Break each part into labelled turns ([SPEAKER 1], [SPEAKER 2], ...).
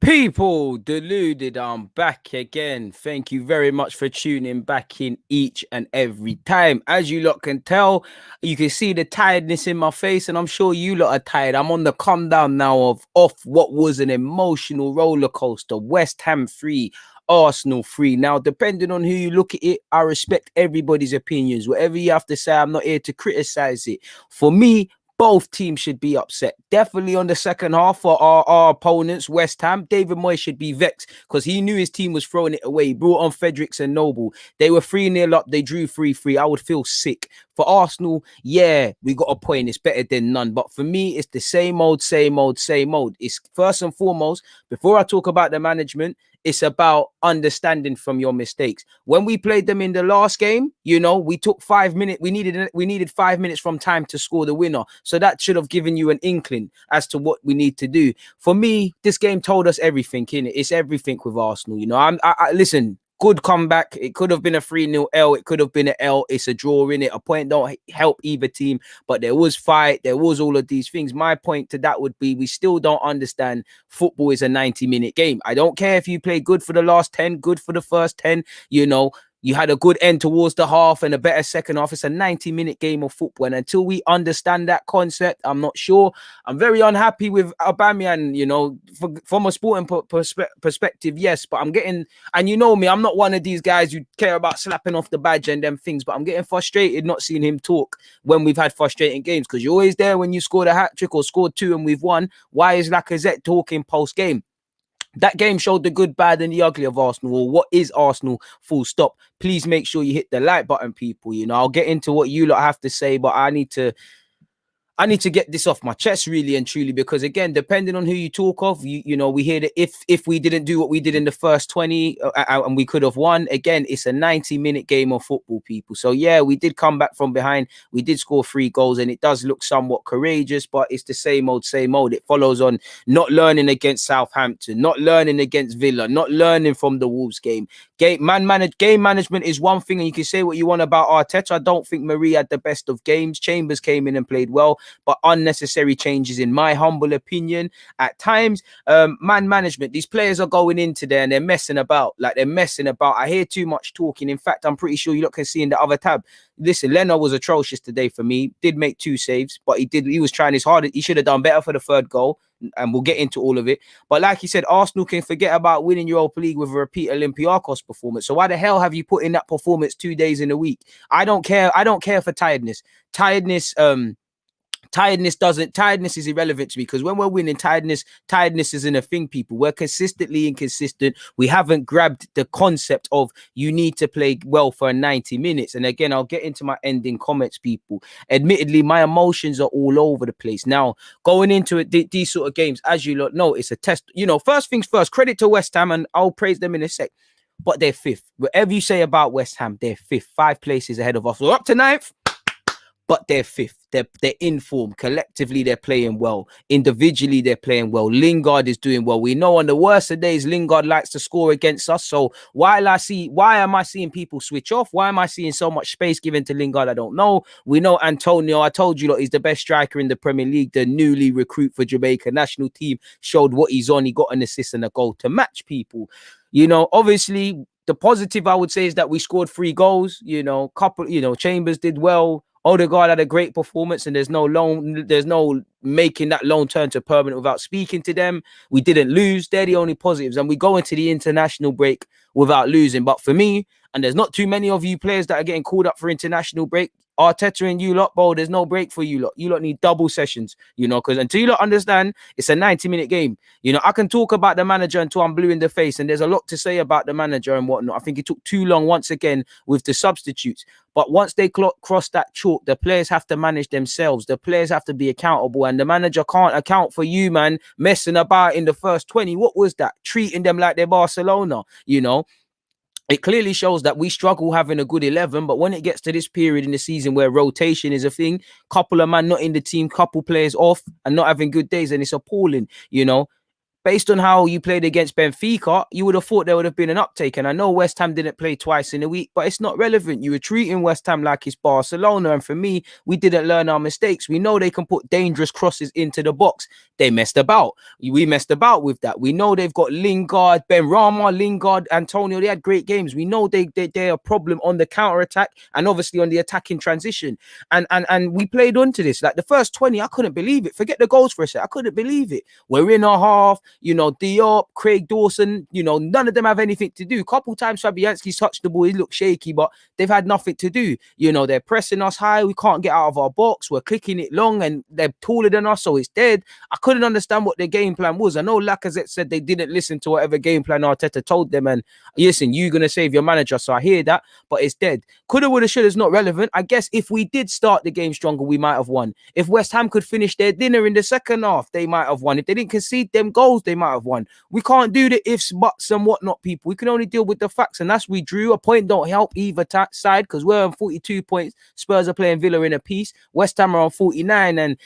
[SPEAKER 1] People deluded, I'm back again. Thank you very much for tuning back in each and every time. As you lot can tell, you can see the tiredness in my face, and I'm sure you lot are tired. I'm on the come down now of off what was an emotional roller coaster. West Ham 3, Arsenal 3. Now, depending on who you look at it, I respect everybody's opinions. Whatever you have to say, I'm not here to criticize it. For me, both teams should be upset. Definitely on the second half for our opponents, West Ham. David Moyes should be vexed because he knew his team was throwing it away. He brought on Fredericks and Noble. They were 3-0 up. They drew 3-3. I would feel sick. For Arsenal, yeah, we got a point. It's better than none. But for me, it's the same old, same old, same old. It's first and foremost, before I talk about the management, it's about understanding from your mistakes. When we played them in the last game, we took 5 minutes. We needed 5 minutes from time to score the winner. So that should have given you an inkling as to what we need to do. For me, this game told us everything, innit? It's everything with Arsenal. Listen. Good comeback. It could have been a 3-0 L. It could have been an L. It's a draw in it. A point don't help either team, but there was fight. There was all of these things. My point to that would be we still don't understand football is a 90-minute game. I don't care if you play good for the last 10, good for the first 10, you had a good end towards the half and a better second half. It's a 90-minute game of football. And until we understand that concept, I'm not sure. I'm very unhappy with Aubameyang, from a sporting perspective, yes. But I'm getting, and you know me, I'm not one of these guys who care about slapping off the badge and them things. But I'm getting frustrated not seeing him talk when we've had frustrating games. Because you're always there when you scored a hat-trick or scored 2 and we've won. Why is Lacazette talking post-game? That game showed the good, bad, and the ugly of Arsenal, or what is Arsenal, full stop. Please make sure you hit the like button, people. I'll get into what you lot have to say, but I need to get this off my chest, really and truly, because again, depending on who you talk of, we hear that if we didn't do what we did in the first 20 and we could have won, again, it's a 90-minute game of football, people. So yeah, we did come back from behind. We did score 3 goals, and it does look somewhat courageous, but it's the same old, same old. It follows on not learning against Southampton, not learning against Villa, not learning from the Wolves game. Game management is one thing, and you can say what you want about Arteta. I don't think Marie had the best of games. Chambers came in and played well, but unnecessary changes, in my humble opinion, at times. Man management, these players are going into there and they're messing about. I hear too much talking. In fact, I'm pretty sure you lot can see in the other tab. Listen, Leno was atrocious today for me. Did make 2 saves, but he was trying his hardest. He should have done better for the 3rd goal, and we'll get into all of it. But like you said, Arsenal can forget about winning Europa League with a repeat Olympiacos performance. So why the hell have you put in that performance 2 days in a week? I don't care for tiredness. Tiredness is irrelevant to me, because when we're winning, tiredness isn't a thing, people. We're consistently inconsistent. We haven't grabbed the concept of you need to play well for 90 minutes. And again, I'll get into my ending comments, people. Admittedly, my emotions are all over the place. Now, going into it, these sort of games, as you lot know, it's a test. First things first, credit to West Ham, and I'll praise them in a sec. But they're 5th. Whatever you say about West Ham, they're 5th. 5 places ahead of us. We're up to 9th. But they're 5th. They're in form. Collectively, they're playing well. Individually, they're playing well. Lingard is doing well. We know on the worst of days, Lingard likes to score against us. So why am I seeing people switch off? Why am I seeing so much space given to Lingard? I don't know. We know Antonio, I told you, he's the best striker in the Premier League. The newly recruit for Jamaica national team showed what he's on. He got an assist and a goal to match, people. Obviously, the positive I would say is that we scored 3 goals. Chambers did well. Odegaard had a great performance, and there's no making that loan turn to permanent without speaking to them. We didn't lose. They're the only positives, and we go into the international break without losing. But for me, and there's not too many of you players that are getting called up for international break, Arteta and you lot, bro, there's no break for you lot. You lot need double sessions, because until you lot understand, it's a 90-minute game. I can talk about the manager until I'm blue in the face, and there's a lot to say about the manager and whatnot. I think it took too long once again with the substitutes. But once they cross that chalk, the players have to manage themselves. The players have to be accountable, and the manager can't account for you, man, messing about in the first 20. What was that? Treating them like they're Barcelona, It clearly shows that we struggle having a good 11, but when it gets to this period in the season where rotation is a thing, couple of man not in the team, couple players off and not having good days, and it's appalling, based on how you played against Benfica, you would have thought there would have been an uptake. And I know West Ham didn't play twice in a week, but it's not relevant. You were treating West Ham like it's Barcelona. And for me, we didn't learn our mistakes. We know they can put dangerous crosses into the box. They messed about. We messed about with that. We know they've got Lingard, Benrahma, Lingard, Antonio. They had great games. We know they're a problem on the counter attack and obviously on the attacking transition. And we played onto this. Like the first 20, I couldn't believe it. Forget the goals for a second. I couldn't believe it. We're in a half. Diop, Craig Dawson, none of them have anything to do. A couple times Fabianski's touched the ball, he looked shaky, but they've had nothing to do. They're pressing us high, we can't get out of our box, we're clicking it long, and they're taller than us, so it's dead. I couldn't understand what their game plan was. I know Lacazette said they didn't listen to whatever game plan Arteta told them, and listen, you're going to save your manager, so I hear that, but it's dead. Coulda, woulda, shoulda is not relevant. I guess if we did start the game stronger, we might have won. If West Ham could finish their dinner in the second half, they might have won. If they didn't concede them goals, they might have won. We can't do the ifs, buts, and whatnot, people. We can only deal with the facts, and that's we drew. A point don't help either side because we're on 42 points. Spurs are playing Villa in a piece. West Ham are on 49, and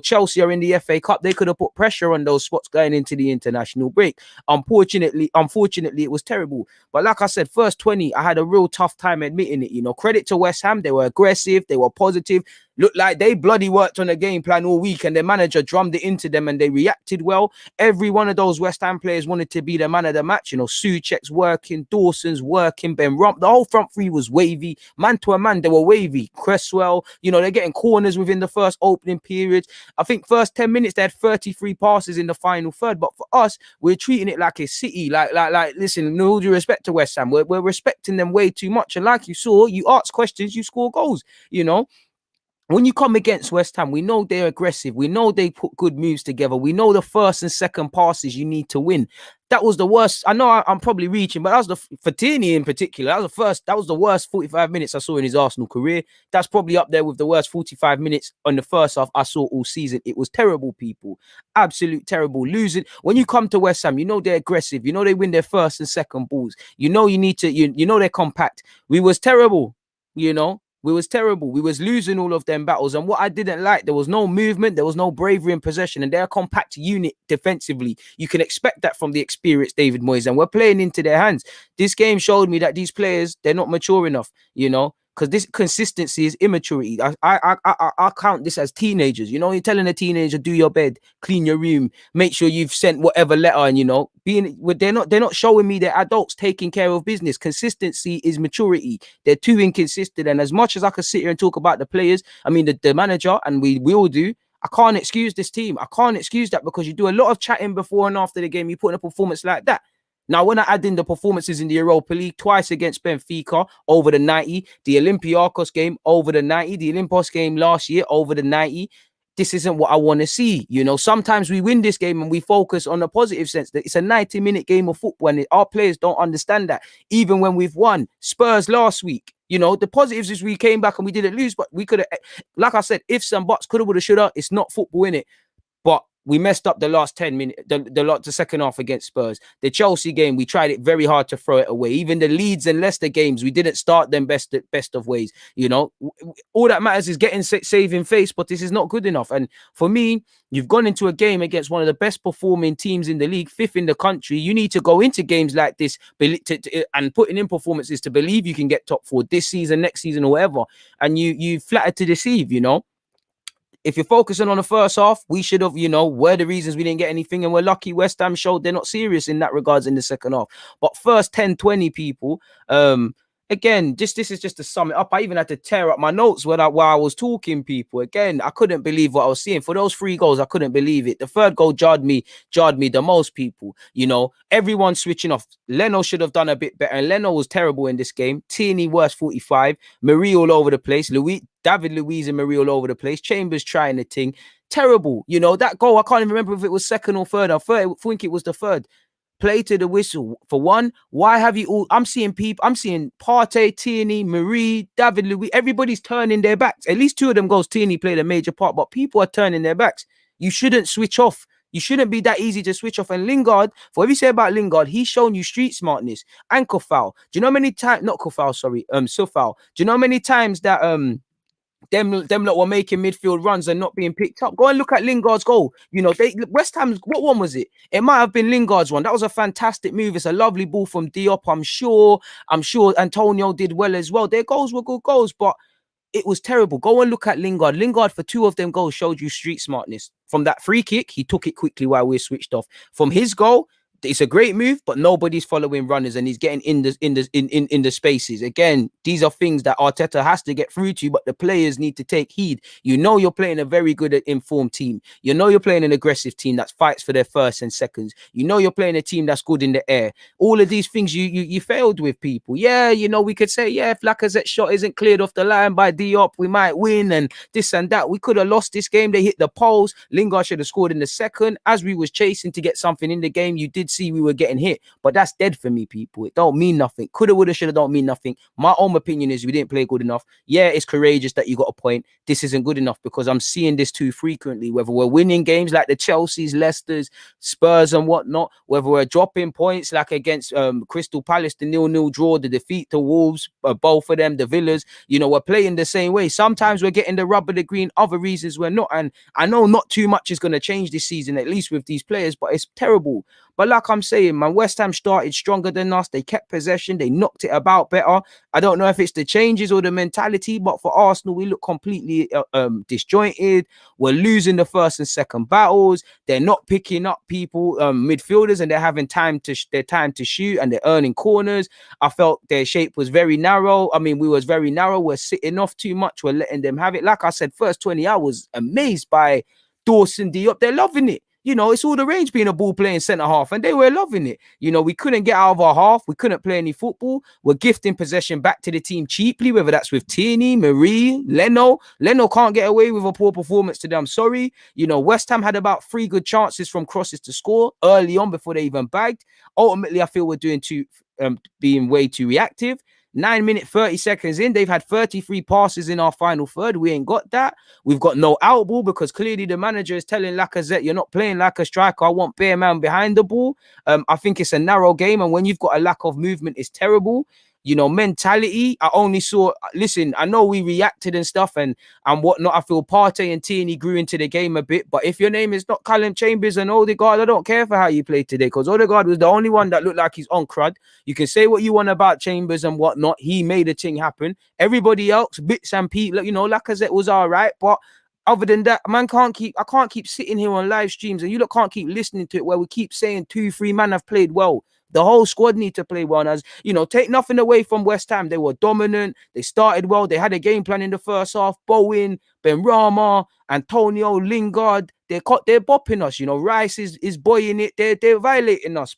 [SPEAKER 1] Chelsea are in the FA Cup. They could have put pressure on those spots going into the international break. Unfortunately, it was terrible. But like I said, first 20, I had a real tough time admitting it. Credit to West Ham. They were aggressive. They were positive. Looked like they bloody worked on a game plan all week, and their manager drummed it into them, and they reacted well. Every one of those West Ham players wanted to be the man of the match. Souček's working, Dawson's working, Benrahma. The whole front three was wavy. Man to a man, they were wavy. Cresswell, they're getting corners within the first opening period. I think first 10 minutes, they had 33 passes in the final third. But for us, we're treating it like a City. Like, listen, no due respect to West Ham. We're respecting them way too much. And like you saw, you ask questions, you score goals, When you come against West Ham, we know they're aggressive. We know they put good moves together. We know the first and second passes you need to win. That was the worst. I know I'm probably reaching, but that was for Tierney in particular. That was the worst 45 minutes I saw in his Arsenal career. That's probably up there with the worst 45 minutes on the first half I saw all season. It was terrible, people. Absolute terrible. Losing. When you come to West Ham, they're aggressive. They win their first and second balls. You need to, they're compact. We was terrible, We was terrible. We was losing all of them battles. And what I didn't like, there was no movement. There was no bravery in possession. And they're a compact unit defensively. You can expect that from the experienced David Moyes. And we're playing into their hands. This game showed me that these players, they're not mature enough, because this consistency is immaturity. I count this as teenagers. You're telling a teenager, do your bed, clean your room, make sure you've sent whatever letter, and they're not showing me they're adults taking care of business. Consistency is maturity. They're too inconsistent. And as much as I could sit here and talk about the players, the manager, and we all do, I can't excuse this team. I can't excuse that because you do a lot of chatting before and after the game. You put in a performance like that. Now, when I add in the performances in the Europa League, twice against Benfica, over the 90, the Olympiacos game, over the 90, the Olympos game last year, over the 90, this isn't what I want to see. Sometimes we win this game and we focus on the positive sense that it's a 90-minute game of football, and our players don't understand that. Even when we've won, Spurs last week, the positives is we came back and we didn't lose, but we could have, like I said, ifs and buts, coulda, woulda, shoulda. It's not football, innit? But we messed up the last 10 minutes, the second half against Spurs. The Chelsea game, we tried it very hard to throw it away. Even the Leeds and Leicester games, we didn't start them best of ways. All that matters is getting saving face, but this is not good enough. And for me, you've gone into a game against one of the best performing teams in the league, fifth in the country. You need to go into games like this and putting in performances to believe you can get top four this season, next season, or whatever. And you flattered to deceive, If you're focusing on the first half, we should have, were the reasons we didn't get anything. And we're lucky West Ham showed they're not serious in that regards in the second half. But first 10, 20 people, again, this is just to sum it up. I even had to tear up my notes while I was talking, people. Again, I couldn't believe what I was seeing. For those 3 goals, I couldn't believe it. The third goal jarred me the most, people. Everyone switching off. Leno should have done a bit better. And Leno was terrible in this game. Tierney, worst 45. Marie all over the place. David Luiz and Marie all over the place. Chambers trying the thing. Terrible. That goal, I can't even remember if it was second or third. I think it was the third. Play to the whistle. For one, why have you all... I'm seeing Partey, Tierney, Marie, David Luiz. Everybody's turning their backs. At least 2 of them goals, Tierney played a major part, but people are turning their backs. You shouldn't switch off. You shouldn't be that easy to switch off. And Lingard, for whatever you say about Lingard, he's shown you street smartness. Ankle foul. Do you know how many times... Not foul, sorry. So foul. Do you know how many times that... Them lot were making midfield runs and not being picked up. Go and look at Lingard's goal. You know, West Ham's, what one was it? It might have been Lingard's one. That was a fantastic move. It's a lovely ball from Diop. I'm sure Antonio did well as well. Their goals were good goals, but it was terrible. Go and look at Lingard. Lingard, for 2 of them goals, showed you street smartness. From that free kick, he took it quickly while we were switched off. From his goal, it's a great move, but nobody's following runners, and he's getting in the spaces. Again, these are things that Arteta has to get through to, but the players need to take heed. You know, you're playing a very good informed team. You know, you're playing an aggressive team that fights for their first and seconds. You know, you're playing a team that's good in the air. All of these things you failed with, people. Yeah, you know, we could say, yeah, if Lacazette's shot isn't cleared off the line by Diop, we might win, and this and that. We could have lost this game. They hit the poles. Lingard should have scored in the second. As we was chasing to get something in the game, you did see we were getting hit, but that's dead for me, people. It don't mean nothing. Coulda, woulda, shoulda don't mean nothing. My own opinion is we didn't play good enough. Yeah, it's courageous that you got a point. This isn't good enough, because I'm seeing this too frequently, whether we're winning games like the Chelseas, Leicesters, Spurs and whatnot, whether we're dropping points like against Crystal Palace, the 0-0 draw, the defeat to Wolves, both of them, the Villas, you know, we're playing the same way. Sometimes we're getting the rub of the green, other reasons we're not, and I know not too much is going to change this season, at least with these players, but it's terrible. But like I'm saying, man, West Ham started stronger than us. They kept possession. They knocked it about better. I don't know if it's the changes or the mentality, but for Arsenal, we look completely disjointed. We're losing the first and second battles. They're not picking up people, midfielders, and they're having time to shoot, and they're earning corners. I felt their shape was very narrow. I mean, we was very narrow. We're sitting off too much. We're letting them have it. Like I said, first 20, I was amazed by Dawson Diop. They're loving it. You know, it's all the rage being a ball playing centre half, and they were loving it. You know, we couldn't get out of our half. We couldn't play any football. We're gifting possession back to the team cheaply, whether that's with Tierney, Marie, Leno. Leno can't get away with a poor performance today. I'm sorry. You know, West Ham had about 3 good chances from crosses to score early on before they even bagged. Ultimately, I feel we're being way too reactive. 9 minutes, 30 seconds in, they've had 33 passes in our final third. We ain't got that. We've got no out ball, because clearly the manager is telling Lacazette, you're not playing like a striker. I want bare man behind the ball. I think it's a narrow game, and when you've got a lack of movement, it's terrible. You know, mentality, I only saw, listen, I know we reacted and stuff and whatnot. I feel Partey and Tierney grew into the game a bit, but if your name is not Callum Chambers and Odegaard, I don't care for how you played today, because Odegaard was the only one that looked like he's on crud. You can say what you want about Chambers and whatnot. He made a thing happen. Everybody else, bits and people, you know, Lacazette was all right, but other than that, I can't keep sitting here on live streams, and you lot can't keep listening to it where we keep saying 2-3 men have played well. The whole squad need to play well. And as you know, take nothing away from West Ham. They were dominant. They started well. They had a game plan in the first half. Bowen, Benrahma, Antonio, Lingard. They're bopping us. You know, Rice is buoying it. They're violating us.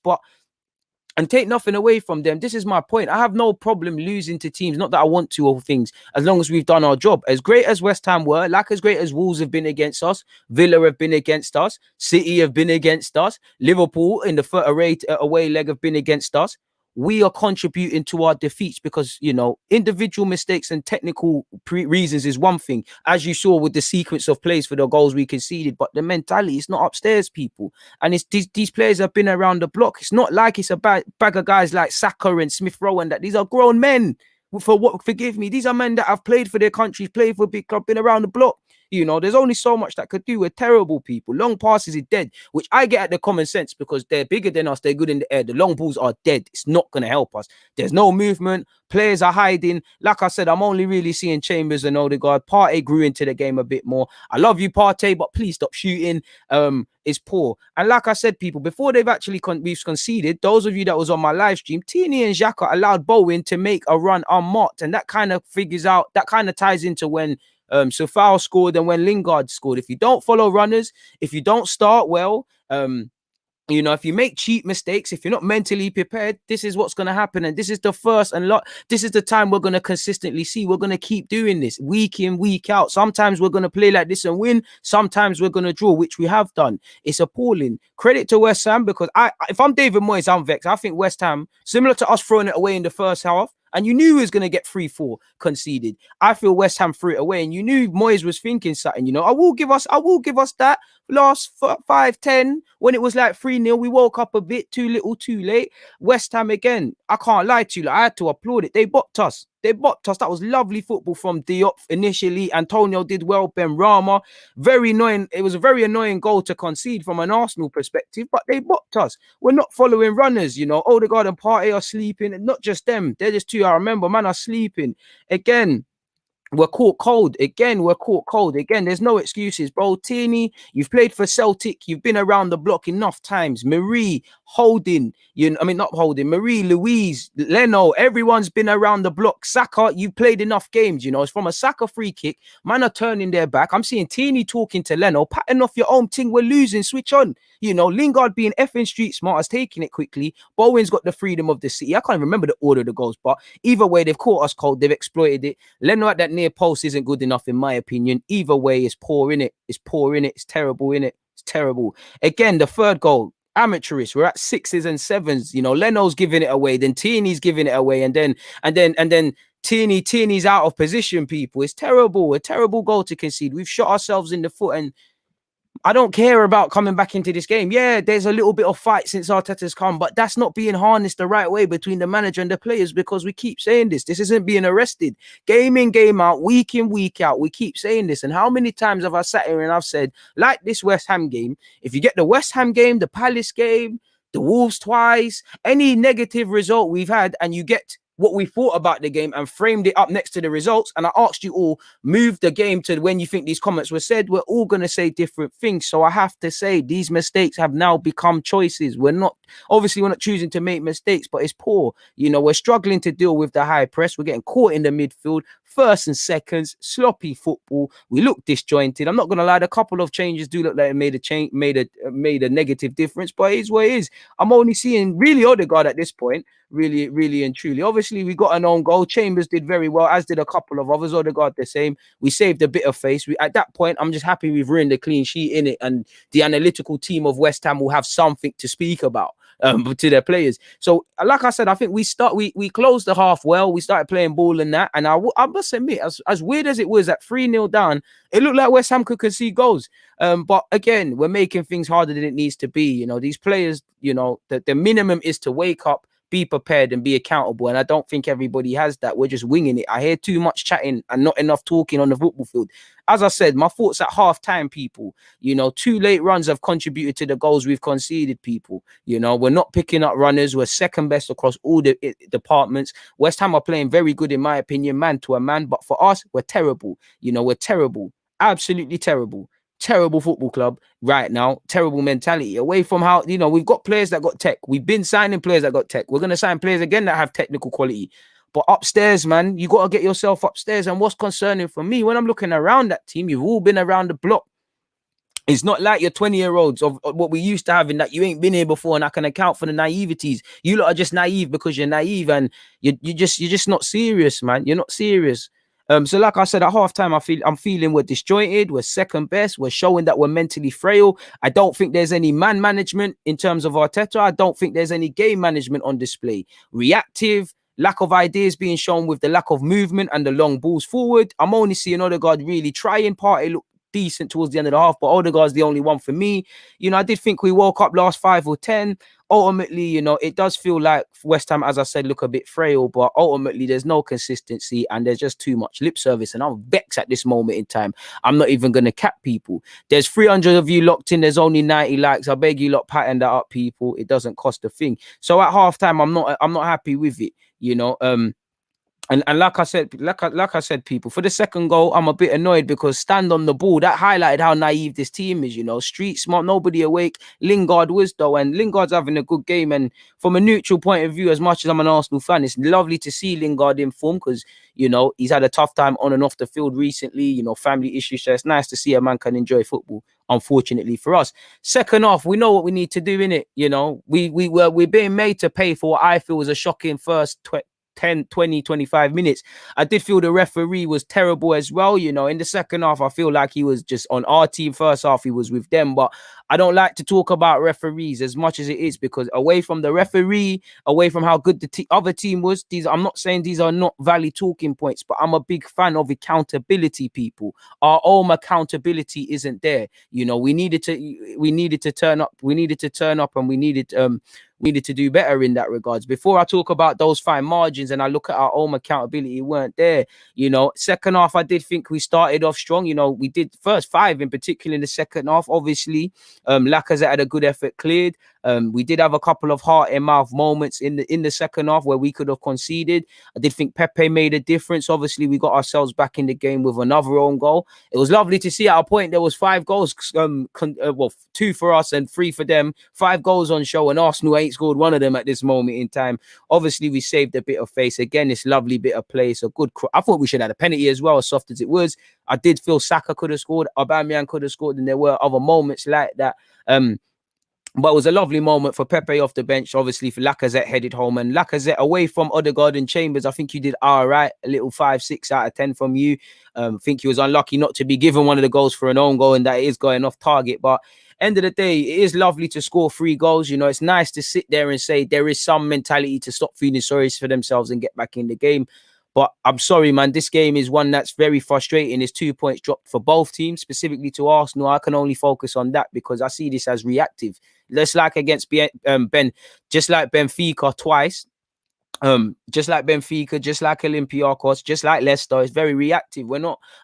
[SPEAKER 1] And take nothing away from them. This is my point. I have no problem losing to teams. Not that I want to, or things, as long as we've done our job. As great as West Ham were, like as great as Wolves have been against us, Villa have been against us, City have been against us, Liverpool in the away leg have been against us. We are contributing to our defeats because, you know, individual mistakes and technical reasons is one thing, as you saw with the sequence of plays for the goals we conceded, but the mentality is not upstairs, people. And it's these players have been around the block. It's not like it's a bag of guys like Saka and Smith Rowe, and that these are grown men. Forgive me, these are men that have played for their countries, played for a big club, been around the block. You know, there's only so much that could do. We're terrible, people. Long passes is dead, which I get at the common sense because they're bigger than us. They're good in the air. The long balls are dead. It's not going to help us. There's no movement. Players are hiding. Like I said, I'm only really seeing Chambers and Odegaard. Partey grew into the game a bit more. I love you, Partey, but please stop shooting. It's poor. And like I said, people, before they've actually we've conceded, those of you that was on my live stream, Tierney and Xhaka allowed Bowen to make a run unmarked. And that kind of ties into when Sofao scored and when Lingard scored. If you don't follow runners, if you don't start well, you know, if you make cheap mistakes, if you're not mentally prepared, this is what's going to happen. And this is the first this is the time we're going to consistently see. We're going to keep doing this week in, week out. Sometimes we're going to play like this and win. Sometimes we're going to draw, which we have done. It's appalling. Credit to West Ham, because if I'm David Moyes, I'm vexed. I think West Ham, similar to us throwing it away in the first half, and you knew he was going to get 3-4 conceded. I feel West Ham threw it away, and you knew Moyes was thinking something. You know, I will give us that last 5-10 when it was like 3-0. We woke up a bit too little, too late. West Ham again. I can't lie to you. I had to applaud it. They bopped us. They bopped us. That was lovely football from Diop initially. Antonio did well. Ben Rama, very annoying. It was a very annoying goal to concede from an Arsenal perspective, but they bopped us. We're not following runners, Odegaard and Partey are sleeping, and not just them. They're just two. I remember, man, are sleeping again. We're caught cold again. There's no excuses, bro. Tierney, you've played for Celtic. You've been around the block enough times. Marie, Holding, not Holding. Marie, Louise, Leno. Everyone's been around the block. Saka, you played enough games. It's from a Saka free kick. Man are turning their back. I'm seeing Tierney talking to Leno, patting off your own thing. We're losing. Switch on. Lingard being effing street smart, has taken it quickly. Bowen's got the freedom of the city. I can't remember the order of the goals, but either way, they've caught us cold. They've exploited it. Leno at that near post isn't good enough, in my opinion. Either way, it's poor in it. It's terrible in it. It's terrible. Again, the third goal, amateurish. We're at 6s and 7s. Leno's giving it away, then Tierney's giving it away, and then Tierney's out of position. People, it's terrible. A terrible goal to concede. We've shot ourselves in the foot, and I don't care about coming back into this game. Yeah, there's a little bit of fight since Arteta's come, but that's not being harnessed the right way between the manager and the players, because we keep saying this. This isn't being arrested. Game in, game out, week in, week out. We keep saying this. And how many times have I sat here and I've said, like this West Ham game, if you get the West Ham game, the Palace game, the Wolves twice, any negative result we've had, and you get what we thought about the game and framed it up next to the results, and I asked you all, move the game to when you think these comments were said, we're all going to say different things. So I have to say, these mistakes have now become choices. We're not choosing to make mistakes, but it's poor. We're struggling to deal with the high press. We're getting caught in the midfield, first and seconds, sloppy football. We look disjointed. I'm not going to lie, a couple of changes do look like it made a negative difference, but it is what it is. I'm only seeing really Odegaard at this point, really, really and truly. Obviously, we got an own goal. Chambers did very well, as did a couple of others. Odegaard the same. We saved a bit of face. At that point, I'm just happy we've ruined the clean sheet in it, and the analytical team of West Ham will have something to speak about to their players. So, like I said, I think we closed the half well. We started playing ball and that, and I must admit, as weird as it was at 3-0 down, it looked like West Ham could concede goals. But again, we're making things harder than it needs to be. These players, the minimum is to wake up, be prepared, and be accountable. And I don't think everybody has that. We're just winging it. I hear too much chatting and not enough talking on the football field. As I said, my thoughts at half-time, people. 2 late runs have contributed to the goals we've conceded, people. We're not picking up runners. We're second best across all the departments. West Ham are playing very good, in my opinion, man to a man. But for us, we're terrible. We're terrible. Absolutely terrible. Terrible football club right now. Terrible mentality. Away from how, we've got players that got tech. We've been signing players that got tech. We're going to sign players again that have technical quality. But upstairs, man, you got to get yourself upstairs. And what's concerning for me, when I'm looking around that team, you've all been around the block. It's not like your 20-year-olds of what we used to have, in that you ain't been here before, and I can account for the naiveties. You lot are just naive because you're naive, and you're just not serious, man. You're not serious. So like I said, at halftime, I'm feeling we're disjointed. We're second best. We're showing that we're mentally frail. I don't think there's any man management in terms of Arteta. I don't think there's any game management on display. Reactive, lack of ideas being shown with the lack of movement and the long balls forward. I'm only seeing Odegaard really trying. Partey look decent towards the end of the half, but Odegaard's the only one for me. I did think we woke up last 5 or 10. Ultimately, it does feel like West Ham, as I said, look a bit frail, but ultimately there's no consistency and there's just too much lip service, and I'm vexed at this moment in time. I'm not even going to cap people. There's 300 of you locked in. There's only 90 likes. I beg you lot, pattern that up, people. It doesn't cost a thing. So at halftime, I'm not happy with it, And like I said, people, for the second goal, I'm a bit annoyed because stand on the ball. That highlighted how naive this team is, street smart, nobody awake. Lingard was, though, and Lingard's having a good game. And from a neutral point of view, as much as I'm an Arsenal fan, it's lovely to see Lingard in form because, he's had a tough time on and off the field recently, family issues. So it's nice to see a man can enjoy football, unfortunately for us. Second half, we know what we need to do, innit? We're being made to pay for what I feel was a shocking first 10, 20, 25 minutes. I did feel the referee was terrible as well. In the second half, I feel like he was just on our team. First half, he was with them. But I don't like to talk about referees as much as it is, because away from the referee, away from how good the other team was, I'm not saying these are not valid talking points, but I'm a big fan of accountability, people. Our own accountability isn't there. We needed to turn up. We needed we needed to do better in that regards. Before I talk about those fine margins and I look at our own accountability, weren't there. Second half, I did think we started off strong. We did first five in particular in the second half. Obviously, Lacazette had a good effort cleared. We did have a couple of heart and mouth moments in the second half where we could have conceded. I did think Pepe made a difference. Obviously, we got ourselves back in the game with another own goal. It was lovely to see at a point there was 5 goals, 2 for us and 3 for them. 5 goals on show, and Arsenal ain't scored one of them at this moment in time. Obviously, we saved a bit of face. Again, this lovely bit of play. So good. I thought we should have had a penalty as well, as soft as it was. I did feel Saka could have scored, Aubameyang could have scored, and there were other moments like that. But it was a lovely moment for Pepe off the bench, obviously for Lacazette headed home. And Lacazette away from Odegaard and Chambers, I think you did all right. A little 5, 6 out of 10 from you. I think he was unlucky not to be given one of the goals for an own goal, and that is going off target. But end of the day, it is lovely to score 3 goals. It's nice to sit there and say there is some mentality to stop feeling sorry for themselves and get back in the game. But I'm sorry, man, this game is one that's very frustrating. It's 2 points dropped for both teams, specifically to Arsenal. I can only focus on that because I see this as reactive. Just like against just like Benfica twice, just like Benfica, just like Olympiacos, just like Leicester, it's very reactive.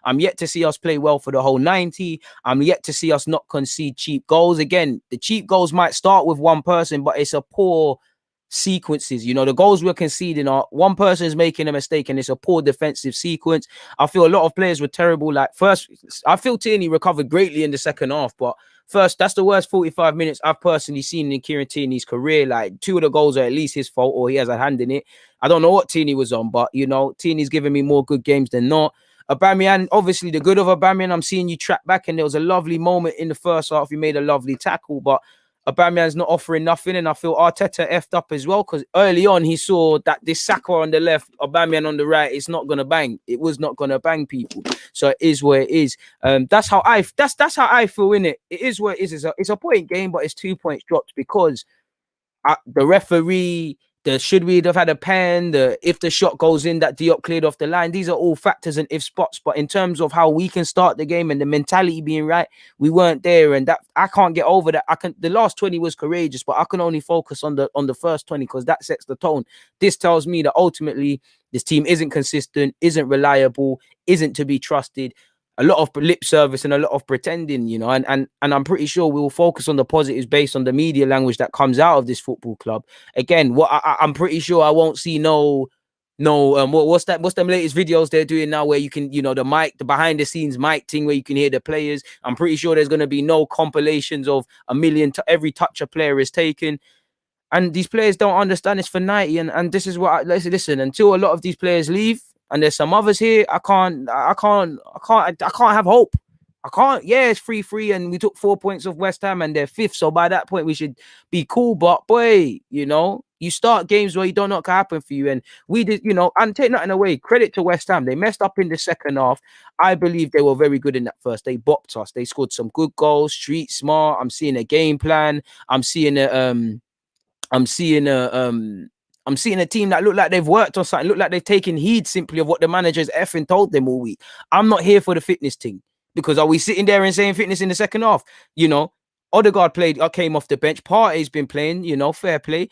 [SPEAKER 1] I'm yet to see us play well for the whole 90. I'm yet to see us not concede cheap goals. Again, the cheap goals might start with one person, but it's a poor sequences. The goals we're conceding are one person is making a mistake and it's a poor defensive sequence. I feel a lot of players were terrible. Like first, I feel Tierney recovered greatly in the second half, but first, that's the worst 45 minutes I've personally seen in Kieran Tierney's career. Like 2 of the goals are at least his fault or he has a hand in it. I don't know what Tierney was on, but Tierney's giving me more good games than not. Aubameyang, obviously the good of Aubameyang, I'm seeing you track back and there was a lovely moment in the first half. You made a lovely tackle, but Aubameyang's not offering nothing, and I feel Arteta effed up as well because early on he saw that this Saka on the left, Aubameyang on the right, it's not gonna bang. It was not gonna bang, people. So it is where it is. That's how I feel in it. It is where it is. It's a point game, but it's 2 points dropped because the referee. Should we have had a pen? If the shot goes in, that Diop cleared off the line. These are all factors and if spots. But in terms of how we can start the game and the mentality being right, we weren't there, and that I can't get over that. The last 20 was courageous, but I can only focus on the first 20 because that sets the tone. This tells me that ultimately this team isn't consistent, isn't reliable, isn't to be trusted. A lot of lip service and a lot of pretending, and I'm pretty sure we will focus on the positives based on the media language that comes out of this football club. Again, I'm pretty sure I won't see what's them latest videos they're doing now where you can, the behind the scenes mic thing where you can hear the players. I'm pretty sure there's going to be no compilations of every touch a player is taken. And these players don't understand it's for 90. And this is what listen, until a lot of these players leave, and there's some others here, I can't have hope. I can't. Yeah, it's 3-3, and we took 4 points off West Ham, and they're 5th. So by that point, we should be cool. But boy, you start games where you don't know what can happen for you, and we did. And take nothing away. Credit to West Ham. They messed up in the second half. I believe they were very good in that first. They bopped us. They scored some good goals. Street smart. I'm seeing a game plan. I'm seeing a team that look like they've worked on something, look like they've taken heed simply of what the manager's effing told them all week. I'm not here for the fitness thing because are we sitting there and saying fitness in the second half? Odegaard came off the bench. Partey's been playing, fair play.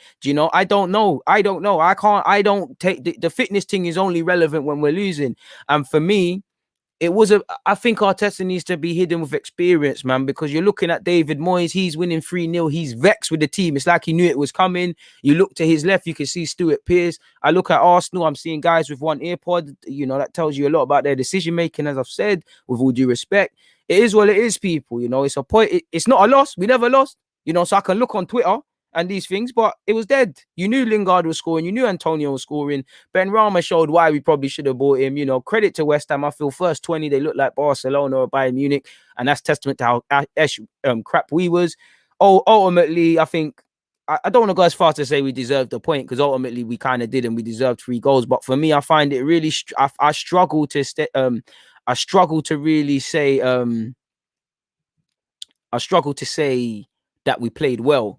[SPEAKER 1] I don't know. I don't take the fitness thing is only relevant when we're losing. And for me, I think Arteta needs to be hidden with experience, man, because you're looking at David Moyes. He's winning 3-0. He's vexed with the team. It's like he knew it was coming. You look to his left, you can see Stuart Pearce. I look at Arsenal, I'm seeing guys with one earpod. That tells you a lot about their decision making, as I've said, with all due respect. It is what it is, people. It's a point. It's not a loss. We never lost. So I can look on Twitter and these things, but it was dead. You knew Lingard was scoring. You knew Antonio was scoring. Ben Rama showed why we probably should have bought him. Credit to West Ham. I feel first 20, they look like Barcelona or Bayern Munich, and that's testament to how crap we was. Ultimately, I think, I don't want to go as far to say we deserved the point because ultimately we kind of did and we deserved 3 goals. But for me, I find it really, I struggle to really say, I struggle to say that we played well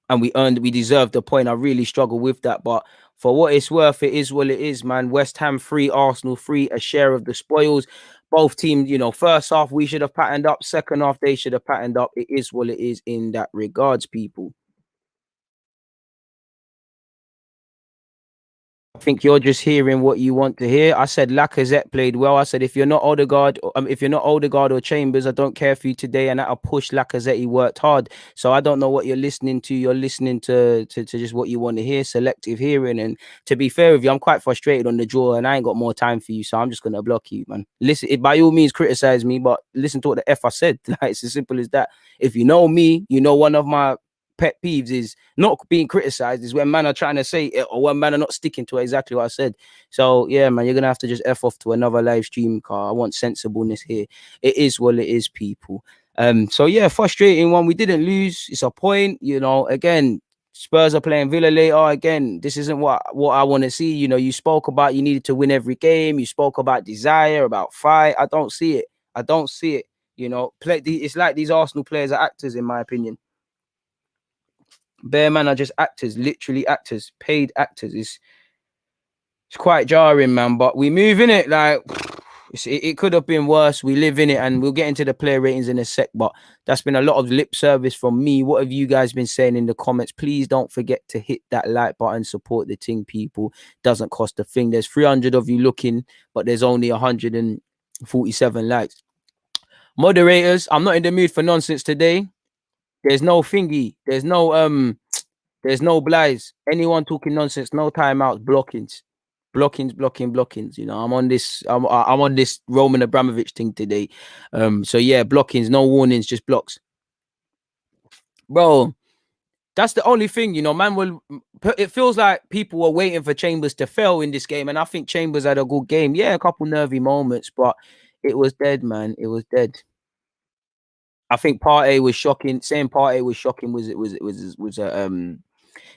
[SPEAKER 1] and we deserved the point. I really struggle with that. But for what it's worth, it is what it is, man. West Ham 3, Arsenal 3, a share of the spoils. Both teams, first half we should have patterned up. Second half they should have patterned up. It is what it is in that regards, people. think you're just hearing what you want to hear. I said Lacazette played well. I said if you're not Odegaard or Chambers, I don't care for you today. And that'll push Lacazette. He worked hard. So I don't know what you're listening to. You're listening to just what you want to hear, selective hearing. And to be fair with you, I'm quite frustrated on the draw, and I ain't got more time for you. So I'm just gonna block you, man. Listen, by all means criticize me, but listen to what the F I said. Like, it's as simple as that. If you know me, you know one of my pet peeves is not being criticized, is when man are trying to say it or when man are not sticking to exactly what I said. So yeah, man, you're gonna have to just F off to another live stream car. I want sensibleness here. It is what it is, people. So yeah, frustrating one. We didn't lose. It's a point, again. Spurs are playing Villa later. Again, this isn't what I want to see. You spoke about you needed to win every game. You spoke about desire, about fight. I don't see it. I don't see it. It's like these Arsenal players are actors, in my opinion. Bare man are just actors, literally actors, paid actors. It's quite jarring, man. But we move in it. Like, it could have been worse. We live in it, and we'll get into the player ratings in a sec. But that's been a lot of lip service from me. What have you guys been saying in the comments? Please don't forget to hit that like button, support the thing, people. Doesn't cost a thing. There's 300 of you looking, but there's only 147 likes. Moderators, I'm not in the mood for nonsense today. There's no thingy. There's no blies. Anyone talking nonsense, no timeouts, blockings. I'm on this. I'm on this Roman Abramovich thing today. So yeah, blockings, no warnings, just blocks. Bro, that's the only thing, man. It feels like people were waiting for Chambers to fail in this game, and I think Chambers had a good game. Yeah, a couple nervy moments, but it was dead, man. It was dead. I think Partey was shocking. Saying Partey was shocking was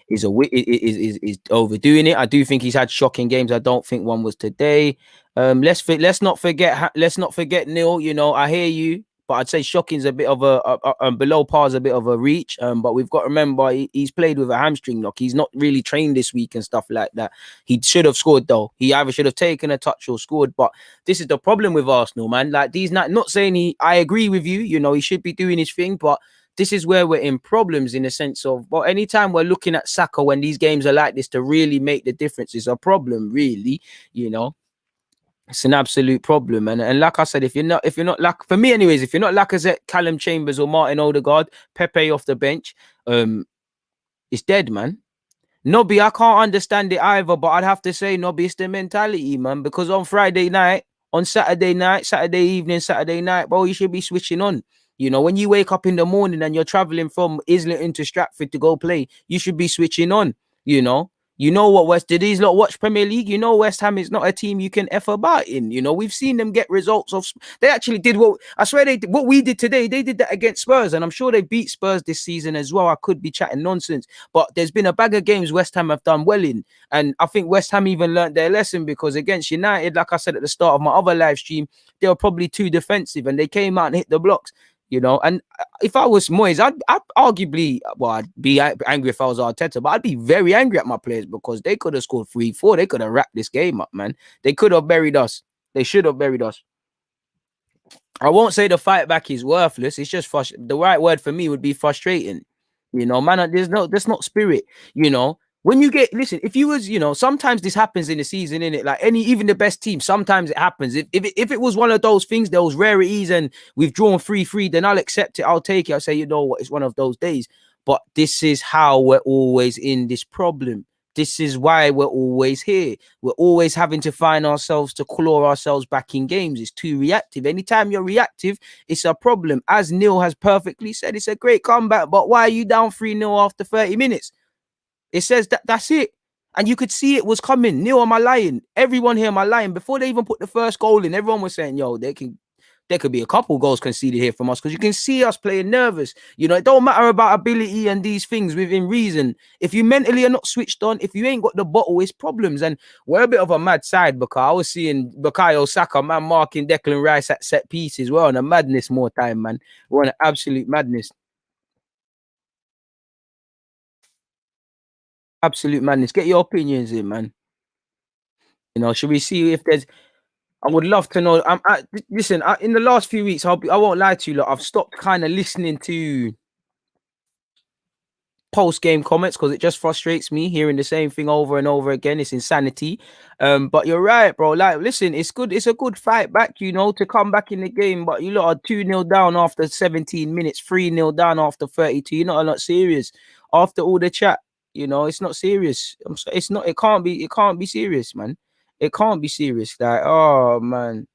[SPEAKER 1] is overdoing it. I do think he's had shocking games. I don't think one was today. Let's not forget Neil. I hear you, but I'd say shocking's a bit of a below par is a bit of a reach. But we've got to remember he's played with a hamstring knock. He's not really trained this week and stuff like that. He should have scored though. He either should have taken a touch or scored. But this is the problem with Arsenal, man. Like, these not saying I agree with you. He should be doing his thing, but this is where we're in problems, in the sense of, well, anytime we're looking at Saka when these games are like this to really make the difference is a problem, really. It's an absolute problem. And like I said, if you're not like, for me anyways, if you're not Lacazette, Callum Chambers or Martin Odegaard, Pepe off the bench, it's dead, man. Nobby, I can't understand it either, but I'd have to say, Nobby, it's the mentality, man. Because on Friday night, on Saturday night, Saturday evening, Saturday night, bro, you should be switching on. When you wake up in the morning and you're traveling from Islington to Stratford to go play, you should be switching on. What West did these lot watch Premier League? West Ham is not a team you can F about in. We've seen them get results of. They actually did what I swear they did. What we did today, they did that against Spurs, and I'm sure they beat Spurs this season as well. I could be chatting nonsense, but there's been a bag of games West Ham have done well in, and I think West Ham even learned their lesson, because against United, like I said at the start of my other live stream, they were probably too defensive, and they came out and hit the blocks. And if I was Moyes, I'd arguably, well, I'd be angry if I was Arteta, but I'd be very angry at my players, because they could have scored 3-4. They could have wrapped this game up, man. They could have buried us. They should have buried us. I won't say the fight back is worthless. It's just the right word for me would be frustrating. Man, there's not spirit. When you listen, if you was, sometimes this happens in the season, innit? Like even the best team, sometimes it happens. If it was one of those things, those rarities, and we've drawn 3-3, then I'll accept it. I'll take it. I'll say, you know what, it's one of those days. But this is how we're always in this problem. This is why we're always here. We're always having to find ourselves to claw ourselves back in games. It's too reactive. Anytime you're reactive, it's a problem. As Neil has perfectly said, it's a great comeback, but why are you down 3-0 after 30 minutes? It says that's it. And you could see it was coming. Neil, am I lying? Everyone here, am I lying? Before they even put the first goal in, everyone was saying, yo, there could be a couple goals conceded here from us, because you can see us playing nervous. It don't matter about ability and these things within reason. If you mentally are not switched on, if you ain't got the bottle, it's problems. And we're a bit of a mad side, because I was seeing Bukayo Saka, man, marking Declan Rice at set pieces. We're on a madness more time, man. We're on an absolute madness. Absolute madness. Get your opinions in, man. Should we see if there's... I would love to know. Listen, in the last few weeks, I won't lie to you, look, I've stopped kind of listening to post-game comments because it just frustrates me hearing the same thing over and over again. It's insanity. But you're right, bro. Like, listen, it's good. It's a good fight back, to come back in the game. But you lot are 2-0 down after 17 minutes, 3-0 down after 32. You're not serious. After all the chat, it's not serious. It's not. It can't be. It can't be serious, man. It can't be serious. Like, oh man.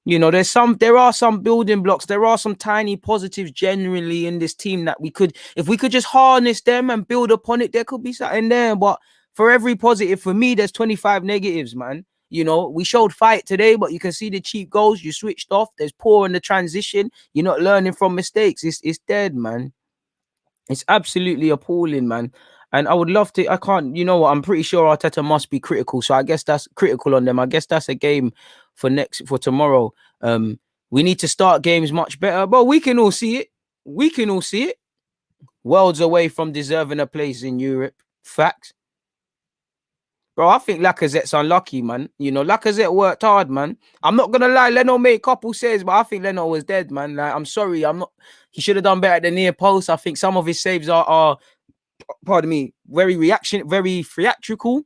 [SPEAKER 1] There are some building blocks. There are some tiny positives generally in this team that if we could just harness them and build upon it, there could be something there. But for every positive, for me, there's 25 negatives, man. We showed fight today, but you can see the cheap goals. You switched off. There's poor in the transition. You're not learning from mistakes. It's dead, man. It's absolutely appalling, man. And I would love to. I can't. You know what? I'm pretty sure Arteta must be critical. So I guess that's critical on them. I guess that's a game for tomorrow. We need to start games much better. But we can all see it. We can all see it. Worlds away from deserving a place in Europe. Facts. Bro, I think Lacazette's unlucky, man. Lacazette worked hard, man. I'm not gonna lie, Leno made a couple saves, but I think Leno was dead, man. Like, I'm sorry, he should have done better at the near post. I think some of his saves are pardon me, very theatrical.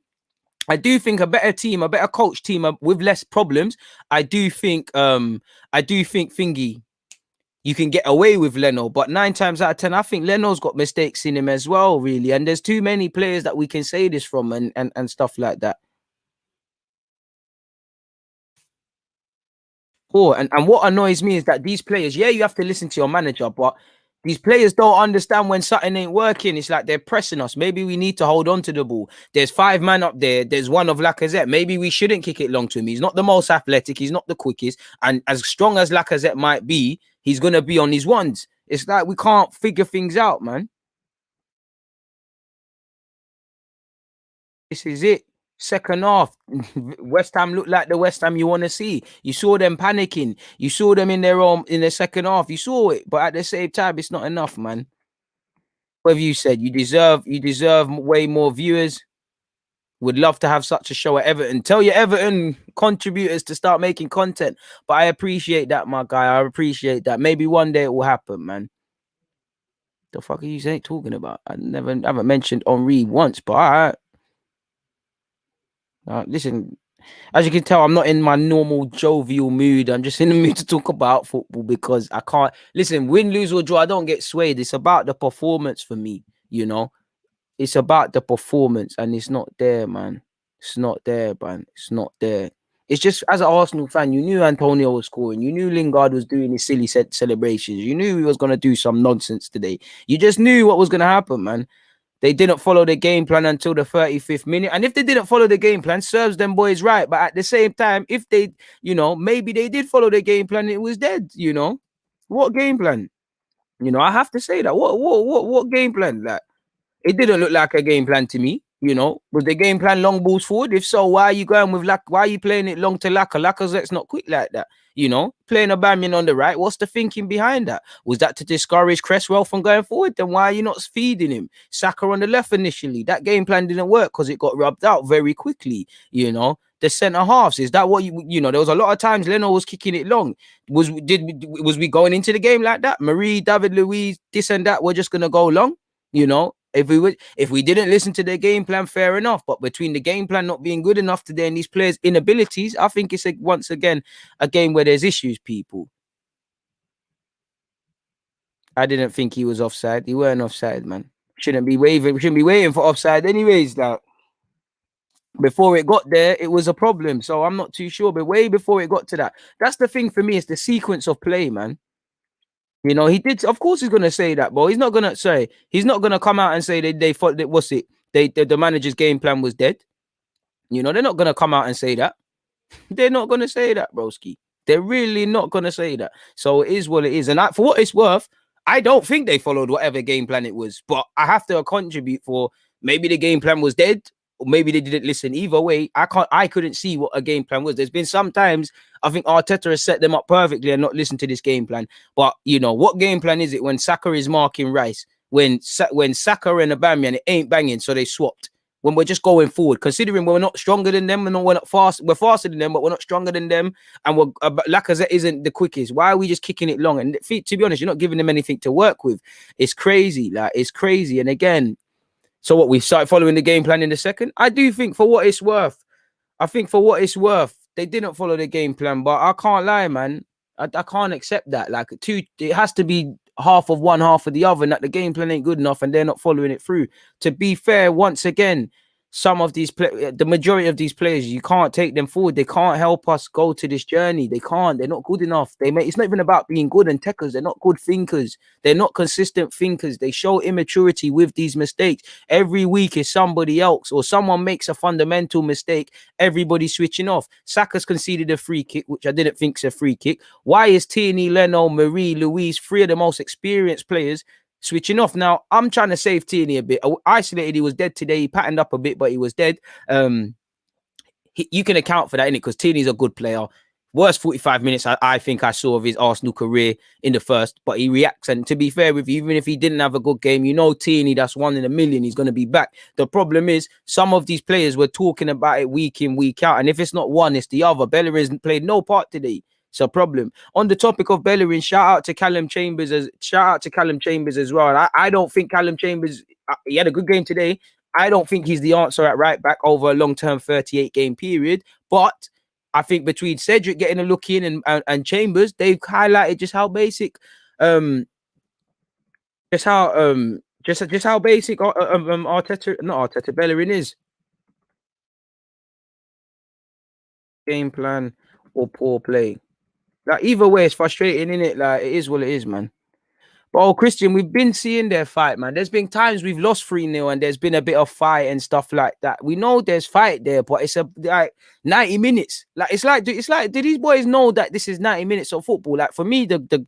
[SPEAKER 1] I do think a better team, a better coach team with less problems. I do think Thingy, you can get away with Leno, but 9 times out of 10, I think Leno's got mistakes in him as well, really. And there's too many players that we can say this from and stuff like that. Oh, and what annoys me is that these players, you have to listen to your manager, but these players don't understand when something ain't working. It's like they're pressing us. Maybe we need to hold on to the ball. There's 5 men up there. There's one of Lacazette. Maybe we shouldn't kick it long to him. He's not the most athletic. He's not the quickest. And as strong as Lacazette might be, he's going to be on his ones. It's like we can't figure things out, man. This is it. Second half, West Ham looked like the West Ham you want to see. You saw them panicking. You saw them in the second half. You saw it, but at the same time, it's not enough, man. What have you said? You deserve way more viewers. Would love to have such a show at Everton. Tell your Everton contributors to start making content. But I appreciate that, my guy. I appreciate that. Maybe one day it will happen, man. The fuck are you talking about? I haven't mentioned Henri once, but all right. Listen, as you can tell, I'm not in my normal jovial mood. I'm just in the mood to talk about football because I can't listen, win, lose, or draw. I don't get swayed. It's about the performance for me, It's about the performance, and it's not there, man. It's not there, man. It's not there. It's just, as an Arsenal fan, you knew Antonio was scoring. You knew Lingard was doing his silly celebrations. You knew he was going to do some nonsense today. You just knew what was going to happen, man. They didn't follow the game plan until the 35th minute. And if they didn't follow the game plan, serves them boys right. But at the same time, if they, maybe they did follow the game plan, it was dead, What game plan? I have to say that. What game plan? Like, it didn't look like a game plan to me. Was the game plan long balls forward? If so, why are you going with why are you playing it long to Laka? Lacazette's not quick like that. Playing Aubameyang on the right. What's the thinking behind that? Was that to discourage Cresswell from going forward? Then why are you not feeding him? Saka on the left initially. That game plan didn't work because it got rubbed out very quickly. The centre halves. Is that what there was a lot of times Leno was kicking it long. Was we going into the game like that? Marie, David Luiz, this and that, we're just gonna go long, If we didn't listen to their game plan, fair enough. But between the game plan not being good enough today and these players' inabilities, I think it's once again a game where there's issues, people. I didn't think he was offside. He weren't offside, man. Shouldn't be waiting for offside anyways. Like, before it got there, it was a problem. So I'm not too sure. But way before it got to that, that's the thing for me. It's the sequence of play, man. He did. Of course, he's gonna say that, but he's not gonna say. He's not gonna come out and say they thought that the manager's game plan was dead. They're not gonna come out and say that. They're not gonna say that, broski. They're really not gonna say that. So it is what it is. And for what it's worth, I don't think they followed whatever game plan it was. But I have to contribute for maybe the game plan was dead, or maybe they didn't listen. Either way, I couldn't see what a game plan was. There's been some times I think Arteta has set them up perfectly and not listened to this game plan. But what game plan is it when Saka is marking Rice? When Saka and Aubameyang, it ain't banging, so they swapped. when we're just going forward, considering we're not stronger than them and we're not fast. We're faster than them, but we're not stronger than them. And we're Lacazette isn't the quickest. Why are we just kicking it long? And to be honest, you're not giving them anything to work with. It's crazy. Like, it's crazy. And again, so what, we started following the game plan in the second? I do think for what it's worth, they didn't follow the game plan, but I can't lie, man. I can't accept that. Like, it has to be half of one, half of the other, and that the game plan ain't good enough and they're not following it through. To be fair, once again, some of these the majority of these players, you can't take them forward. They can't help us go to this journey. They can't. They're not good enough. It's not even about being good and techers. They're not good thinkers. They're not consistent thinkers. They show immaturity with these mistakes. Every week is somebody else, or someone makes a fundamental mistake. Everybody's switching off. Saka's conceded a free kick, which I didn't think's a free kick. Why is Tierney, Leno, Marie, Louise, three of the most experienced players, switching off? Now, I'm trying to save Tierney a bit. Isolated, he was dead today. He patterned up a bit, but he was dead. You can account for that, innit? Because Tierney's a good player. Worst 45 minutes I think I saw of his Arsenal career in the first, but he reacts. And to be fair with you, even if he didn't have a good game, you know, Tierney, that's 1 in a million. He's going to be back. The problem is some of these players were talking about it week in, week out. And if it's not one, it's the other. Bellerin's played no part today. It's a problem. On the topic of Bellerin, shout out to Callum Chambers as well. I don't think Callum Chambers, he had a good game today. I don't think he's the answer at right back over a long-term 38-game period. But I think between Cedric getting a look in and Chambers, they've highlighted just how basic, just how basic Bellerin is. Game plan or poor play. Like, either way, it's frustrating, innit? Like, it is what it is, man. But Christian, we've been seeing their fight, man. There's been times we've lost 3-0 and there's been a bit of fight and stuff like that. We know there's fight there, but it's like 90 minutes. Like, it's like, do these boys know that this is 90 minutes of football? Like, for me, the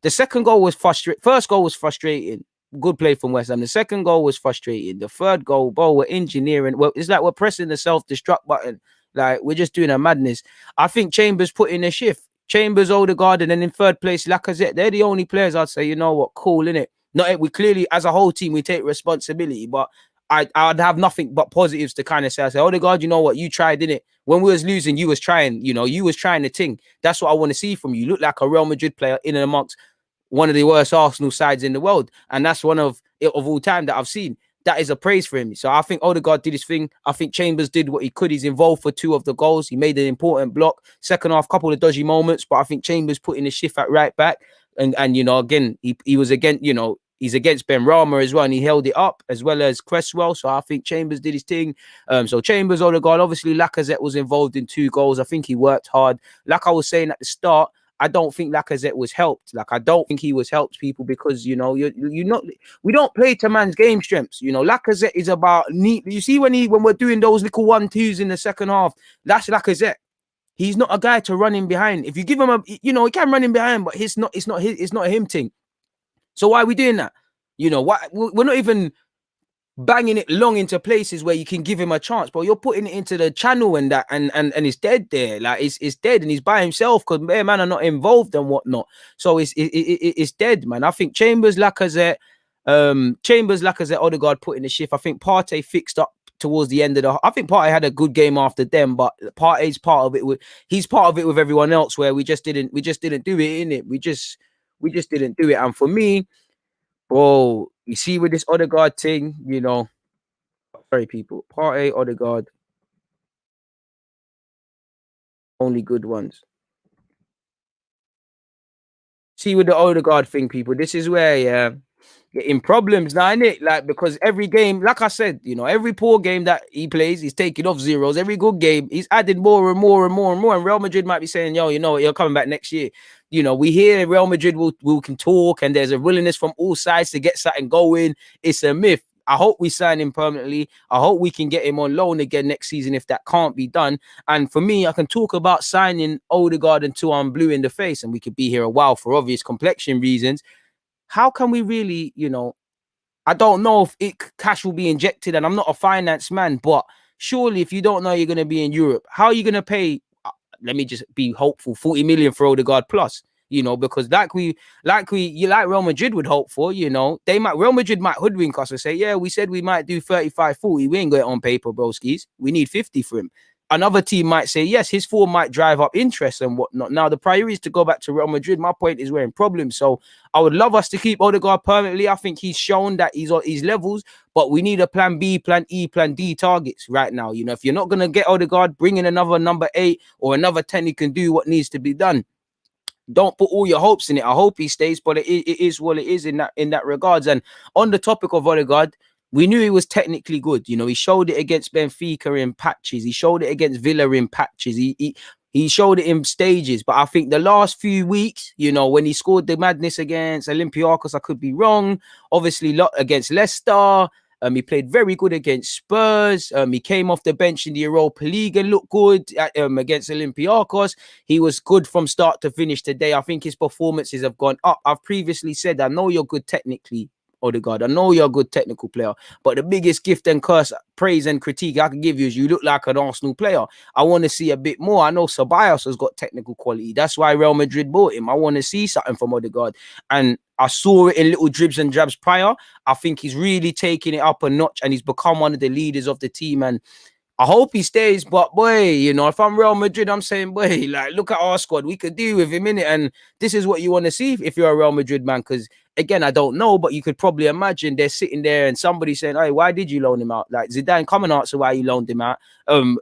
[SPEAKER 1] second goal was frustrating. First goal was frustrating. Good play from West Ham. The second goal was frustrating. The third goal, we're engineering. Well, it's like we're pressing the self-destruct button. Like, we're just doing a madness. I think Chambers put in a shift. Chambers, Odegaard, and then in third place, Lacazette. They're the only players I'd say, you know what, cool, innit? Not, we clearly, as a whole team, we take responsibility, but I'd have nothing but positives to kind of say. I say, Odegaard, you know what, you tried, innit? When we was losing, you was trying, you was trying the thing. That's what I want to see from you. You look like a Real Madrid player in and amongst one of the worst Arsenal sides in the world. And that's one of all time that I've seen. That is a praise for him. So I think Odegaard did his thing. I think Chambers did what he could. He's involved for 2 of the goals. He made an important block. Second half, couple of dodgy moments, but I think Chambers put in a shift at right back. And again, he was against, he's against Ben Rama as well, and he held it up, as well as Cresswell. So I think Chambers did his thing. So Chambers, Odegaard, obviously Lacazette was involved in 2 goals. I think he worked hard. Like I was saying at the start, I don't think Lacazette was helped. Like, I don't think he was helped, people, because, we don't play to man's game strengths. Lacazette is about neat. You see when we're doing those little 1-2s in the second half, that's Lacazette. He's not a guy to run in behind. If you give him he can run in behind, but it's not a him thing. So why are we doing that? Why we're not even banging it long into places where you can give him a chance, but you're putting it into the channel and that, and it's dead there. Like, it's dead, and he's by himself because man are not involved and whatnot. So it's dead, man. I think Chambers, Lacazette, Odegaard put in the shift. I think Partey fixed up towards the end of I think Partey had a good game after them, but Partey's part of it. He's part of it with everyone else, where we just didn't do it, innit? We just didn't do it. And for me, bro, you see with this Odegaard thing, sorry, people, Partey, Odegaard, only good ones. See with the Odegaard thing, people, this is where, getting problems now, innit? Like, because every game, like I said, every poor game that he plays, he's taking off zeros. Every good game, he's adding more and more and more and more. And Real Madrid might be saying, yo, you're coming back next year. We hear Real Madrid can talk, and there's a willingness from all sides to get something going. It's a myth. I hope we sign him permanently. I hope we can get him on loan again next season if that can't be done. And for me, I can talk about signing Odegaard until I'm blue in the face, and we could be here a while for obvious complexion reasons. How can we really, I don't know if cash will be injected, and I'm not a finance man, but surely if you don't know you're going to be in Europe, how are you going to pay, let me just be hopeful, 40 million for Odegaard plus? you know, because like Real Madrid would hope for, you know, Real Madrid might hoodwink us and say, yeah, we said we might do 35, 40. We ain't got it on paper, broskies. We need 50 for him. Another team might say, yes, his form might drive up interest and whatnot. Now, the priority is to go back to Real Madrid. My point is we're in problems. So I would love us to keep Odegaard permanently. I think he's shown that he's on his levels, but we need a plan B, plan E, plan D targets right now. You know, if you're not going to get Odegaard, bring in another number 8 or another 10 who can do what needs to be done. Don't put all your hopes in it. I hope he stays, but it is what it is in that regards. And on the topic of Odegaard, we knew he was technically good. You know, he showed it against Benfica in patches. He showed it against Villa in patches. He showed it in stages. But I think the last few weeks, you know, when he scored the madness against Olympiacos, I could be wrong. Obviously, against Leicester. He played very good against Spurs. He came off the bench in the Europa League and looked good against Olympiacos. He was good from start to finish today. I think his performances have gone up. I've previously said, I know you're good technically, Odegaard. I know you're a good technical player, but the biggest gift and curse, praise and critique I can give you is you look like an Arsenal player. I want to see a bit more. I know Ceballos has got technical quality. That's why Real Madrid bought him. I want to see something from Odegaard. And I saw it in little dribs and drabs prior. I think he's really taking it up a notch and he's become one of the leaders of the team. And I hope he stays, but boy, you know, if I'm Real Madrid, I'm saying, boy, like, look at our squad. We could do with him in it. And this is what you want to see if you're a Real Madrid man. Because, again, I don't know, but you could probably imagine they're sitting there and somebody saying, hey, why did you loan him out? Like, Zidane, come and answer why you loaned him out.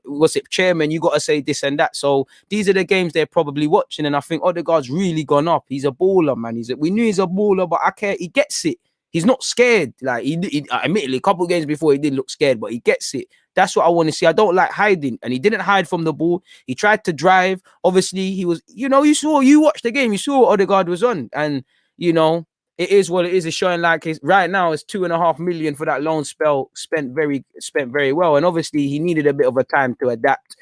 [SPEAKER 1] What's it, chairman? You got to say this and that. So these are the games they're probably watching. And I think Odegaard's really gone up. He's a baller, man. We knew he's a baller, but I care. He gets it. He's not scared. Like, he admittedly, a couple of games before he did look scared, but he gets it. That's what I want to see. I don't like hiding. And he didn't hide from the ball. He tried to drive. Obviously, he was, you know, you watched the game. You saw what Odegaard was on. And, you know, it is what it is. It's showing like right now it's 2.5 million for that loan spell spent very well. And obviously, he needed a bit of a time to adapt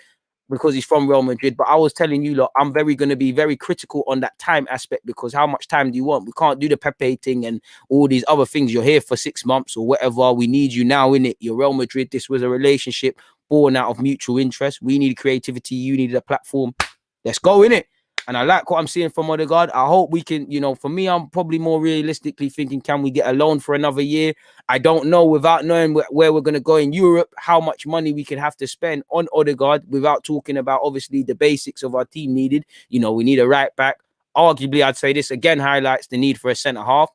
[SPEAKER 1] because he's from Real Madrid. But I was telling you, look, I'm going to be very critical on that time aspect because how much time do you want? We can't do the Pepe thing and all these other things. You're here for 6 months or whatever. We need you now, innit? You're Real Madrid. This was a relationship born out of mutual interest. We needed creativity. You needed a platform. Let's go, innit? And I like what I'm seeing from Odegaard. I hope we can, you know, for me, I'm probably more realistically thinking, can we get a loan for another year? I don't know without knowing where we're going to go in Europe, how much money we can have to spend on Odegaard without talking about, obviously, the basics of our team needed. You know, we need a right back. Arguably, I'd say this again highlights the need for a centre half.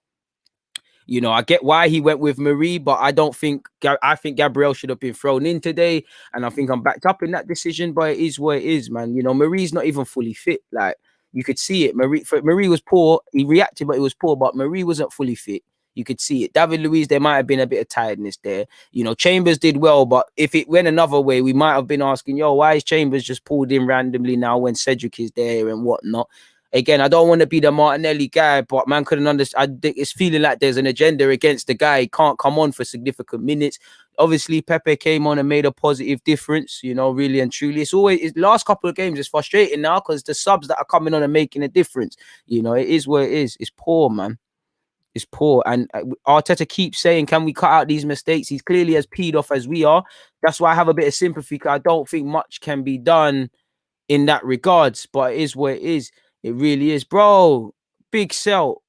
[SPEAKER 1] You know, I get why he went with Marie, but I think Gabriel should have been thrown in today. And I think I'm backed up in that decision, but it is what it is, man. You know, Marie's not even fully fit. Like, you could see it. Marie was poor. He reacted, but it was poor. But Marie wasn't fully fit. You could see it. David Luiz, there might have been a bit of tiredness there. You know, Chambers did well, but if it went another way, we might have been asking, yo, why is Chambers just pulled in randomly now when Cedric is there and whatnot? Again, I don't want to be the Martinelli guy, but man couldn't understand. I think it's feeling like there's an agenda against the guy. He can't come on for significant minutes. Obviously, Pepe came on and made a positive difference, you know, really and truly. It's last couple of games, it's frustrating now because the subs that are coming on are making a difference. You know, it is what it is. It's poor, man. It's poor. And Arteta keeps saying, can we cut out these mistakes? He's clearly as peed off as we are. That's why I have a bit of sympathy because I don't think much can be done in that regards, but it is what it is. It really is, bro. Big sell.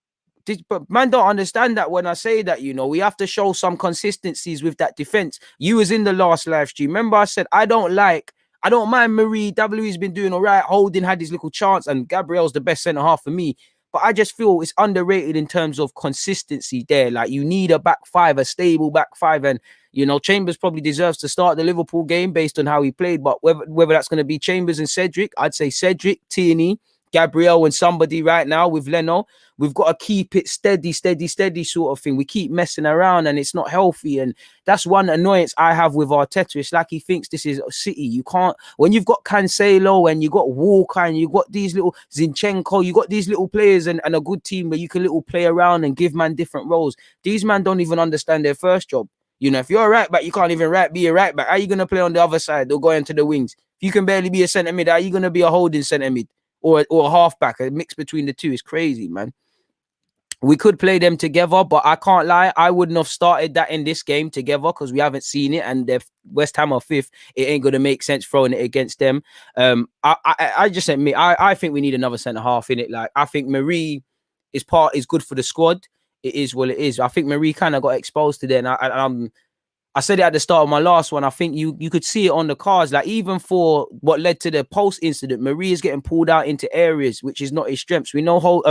[SPEAKER 1] But man, don't understand that when I say that, you know, we have to show some consistencies with that defense. You was in the last live stream. Remember I said, I don't mind Marie. WE's been doing all right. Holding had his little chance and Gabriel's the best centre half for me. But I just feel it's underrated in terms of consistency there. Like, you need a back five, a stable back five. And, you know, Chambers probably deserves to start the Liverpool game based on how he played. But whether that's going to be Chambers and Cedric, I'd say Cedric, Tierney, Gabriel and somebody right now with Leno. We've got to keep it steady sort of thing. We keep messing around and it's not healthy. And that's one annoyance I have with Arteta. It's like he thinks this is City. You can't, when you've got Cancelo and you got Walker and you got these little Zinchenko, you got these little players and a good team where you can little play around and give man different roles. These man don't even understand their first job. You know, if you're a right back, you can't even be a right back. How are you going to play on the other side or go into the wings? If you can barely be a centre mid, how are you going to be a holding centre mid? Or a halfback, a mix between the two is crazy, man. We could play them together, but I can't lie. I wouldn't have started that in this game together because we haven't seen it, and if West Ham are fifth, it ain't gonna make sense throwing it against them. I just admit I think we need another centre half in it. Like I think Marie is good for the squad. It is what it is. I think Marie kind of got exposed to that, and I said it at the start of my last one. I think you could see it on the cards. Like even for what led to the post incident, Marie is getting pulled out into areas which is not his strengths. We know how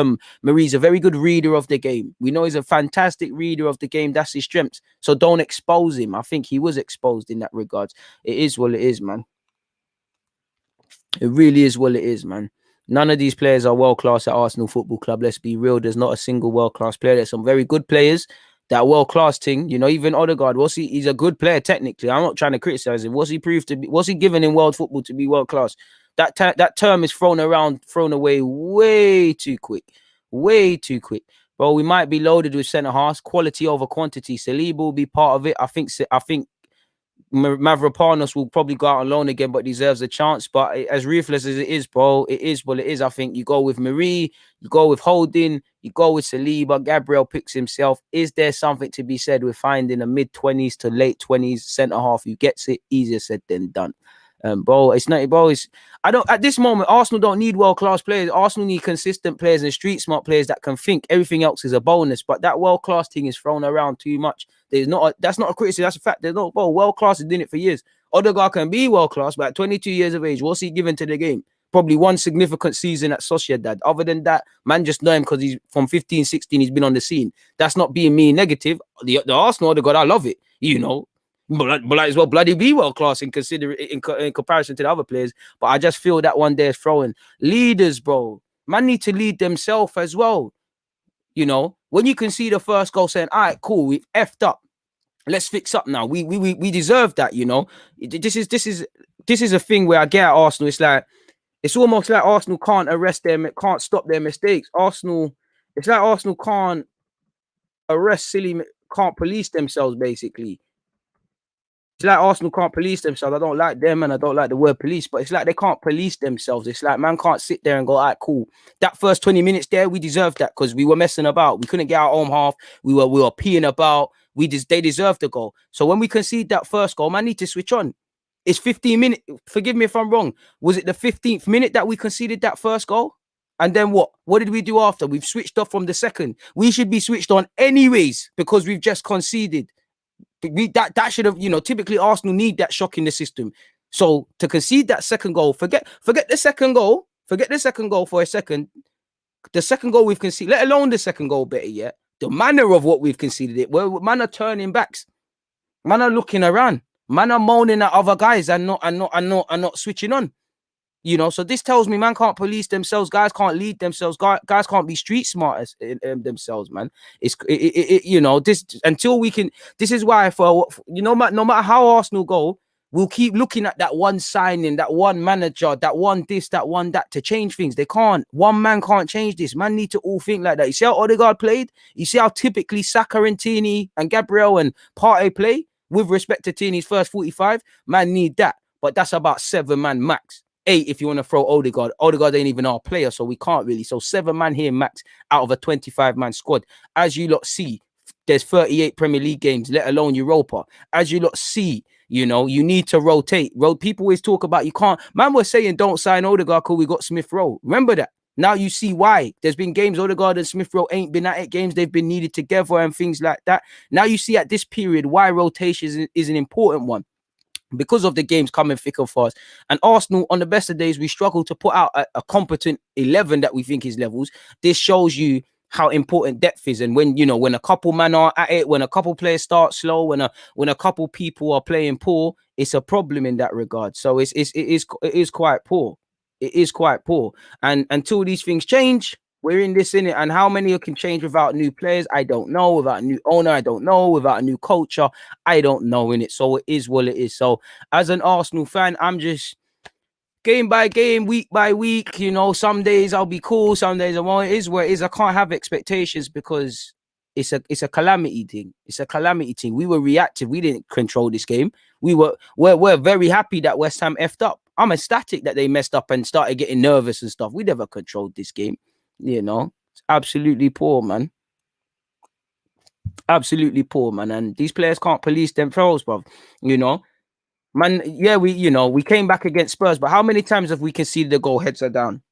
[SPEAKER 1] Marie's a very good reader of the game. We know he's a fantastic reader of the game. That's his strengths. So don't expose him. I think he was exposed in that regards. It is what it is, man. It really is what it is, man. None of these players are world class at Arsenal Football Club. Let's be real. There's not a single world class player. There's some very good players. That world class thing, you know, even Odegaard, he's a good player technically. I'm not trying to criticize him. What's he proved to be? What's he given in world football to be world class? That term is thrown away way too quick. Way too quick. Bro, we might be loaded with centre halves, quality over quantity. Saliba will be part of it. I think Mavropanos will probably go out on loan again, but deserves a chance. But as ruthless as it is, bro, it is what it is. I think you go with Marie, you go with Holding, you go with Saliba. Gabriel picks himself. Is there something to be said with finding a mid-20s to late 20s centre half who gets it? Easier said than done. Bro, it's not, bro. I don't at this moment. Arsenal don't need world-class players. Arsenal need consistent players and street smart players that can think. Everything else is a bonus, but that world-class thing is thrown around too much. That's not a criticism. That's a fact. There's no, bro. World-class has done it for years. Odegaard can be world-class, but at 22 years of age, what's he given to the game? Probably one significant season at Sociedad. Other than that, man just know him because he's from 15, 16, he's been on the scene. That's not being me negative. The Arsenal Odegaard, I love it. You know, but as well bloody be world class in comparison to the other players. But I just feel that one day is throwing leaders, bro. Man need to lead themselves as well. You know, when you can see the first goal saying, all right, cool, we've effed up. Let's fix up now. We deserve that, you know. This is a thing where I get at Arsenal. It's almost like Arsenal can't arrest them, it can't stop their mistakes. It's like Arsenal can't can't police themselves, basically. It's like Arsenal can't police themselves. I don't like them and I don't like the word police, but it's like they can't police themselves. It's like man can't sit there and go, all right, cool. That first 20 minutes there, we deserved that because we were messing about. We couldn't get our own half. We were peeing about. They deserved the goal. So when we concede that first goal, man need to switch on. It's 15 minutes. Forgive me if I'm wrong. Was it the 15th minute that we conceded that first goal? And then what? What did we do after? We've switched off from the second. We should be switched on anyways because we've just conceded. That should have, you know, typically Arsenal need that shock in the system. So to concede that second goal, forget the second goal. Forget the second goal for a second. The second goal we've conceded, let alone the second goal, better yet, the manner of what we've conceded it. Where man are turning backs, man are looking around, man are moaning at other guys and not switching on. You know, so this tells me man can't police themselves, guys can't lead themselves, guys can't be street smart themselves, man. You know, this until we can. This is why no matter how Arsenal go, we'll keep looking at that one signing, that one manager, that one this, that one that to change things. They can't. One man can't change this. Man need to all think like that. You see how Odegaard played? You see how typically Saka and Tierney and Gabriel and Partey play with respect to Tierney's first 45? Man need that, but that's about 7 man max. 8 if you want to throw Odegaard. Odegaard ain't even our player, so we can't really. So 7 man here max out of a 25-man squad. As you lot see, there's 38 Premier League games, let alone Europa. As you lot see, you know, you need to rotate. People always talk about you can't. Man was saying don't sign Odegaard because we got Smith Rowe. Remember that. Now you see why. There's been games Odegaard and Smith Rowe ain't been at it. Games they've been needed together and things like that. Now you see at this period why rotation is an important one. Because of the games coming thick and fast. And Arsenal, on the best of days, we struggle to put out a competent 11 that we think is levels. This shows you how important depth is. And when, you know, when a couple man are at it, when a couple players start slow, when a couple people are playing poor, it's a problem in that regard. So it is quite poor. It is quite poor. And until these things change, we're in this, innit? And how many can change without new players? I don't know. Without a new owner, I don't know. Without a new culture, I don't know, innit? So it is what it is. So as an Arsenal fan, I'm just game by game, week by week. You know, some days I'll be cool, some days I won't. It is what it is. I can't have expectations because it's a calamity thing. It's a calamity thing. We were reactive. We didn't control this game. We're very happy that West Ham effed up. I'm ecstatic that they messed up and started getting nervous and stuff. We never controlled this game. You know, it's absolutely poor, man. Absolutely poor, man. And these players can't police themselves, bro. You know, man. Yeah, we came back against Spurs, but how many times have we conceded a goal? Heads are down.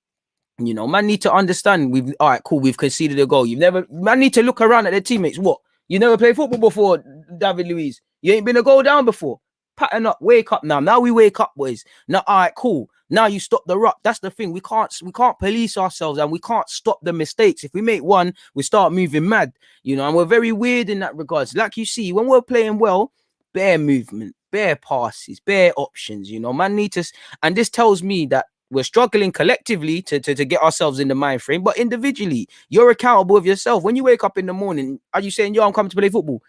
[SPEAKER 1] You know, man need to understand. We've all right, cool. We've conceded a goal. You've never, man need to look around at their teammates. What? You never played football before, David Luiz. You ain't been a goal down before. Pattern up, wake up now. Now we wake up, boys. Now, all right, cool. Now you stop the rut. That's the thing. We can't police ourselves and we can't stop the mistakes. If we make one, we start moving mad. You know, and we're very weird in that regards. Like you see, when we're playing well, bare movement, bare passes, bare options. You know, man need to, and this tells me that we're struggling collectively to get ourselves in the mind frame, but individually, you're accountable of yourself. When you wake up in the morning, are you saying, yo, I'm coming to play football?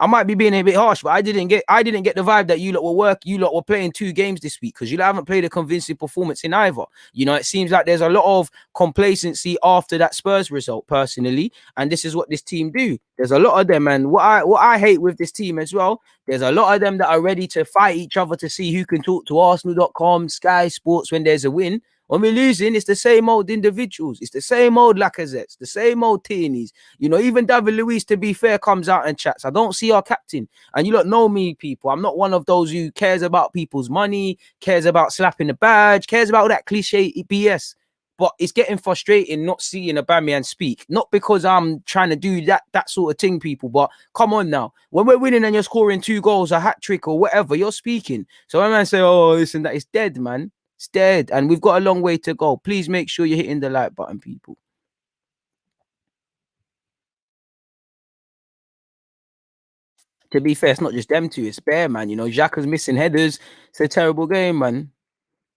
[SPEAKER 1] I might be being a bit harsh, but I didn't get the vibe that you lot were playing 2 games this week because you haven't played a convincing performance in either. You know, it seems like there's a lot of complacency after that Spurs result, personally, and this is what this team do. There's a lot of them, and what I hate with this team as well, there's a lot of them that are ready to fight each other to see who can talk to Arsenal.com, Sky Sports when there's a win. When we're losing, it's the same old individuals. It's the same old Lacazettes, the same old Tierney's. You know, even David Luiz, to be fair, comes out and chats. I don't see our captain. And you lot know me, people. I'm not one of those who cares about people's money, cares about slapping the badge, cares about all that cliche BS. But it's getting frustrating not seeing Aubameyang speak. Not because I'm trying to do that sort of thing, people. But come on now. When we're winning and you're scoring 2 goals, a hat-trick or whatever, you're speaking. So when I say, oh, listen, that, it's dead, man. It's dead, and we've got a long way to go. Please make sure you're hitting the like button, people. To be fair, it's not just them two, it's bare, man. You know, Xhaka's missing headers. It's a terrible game, man.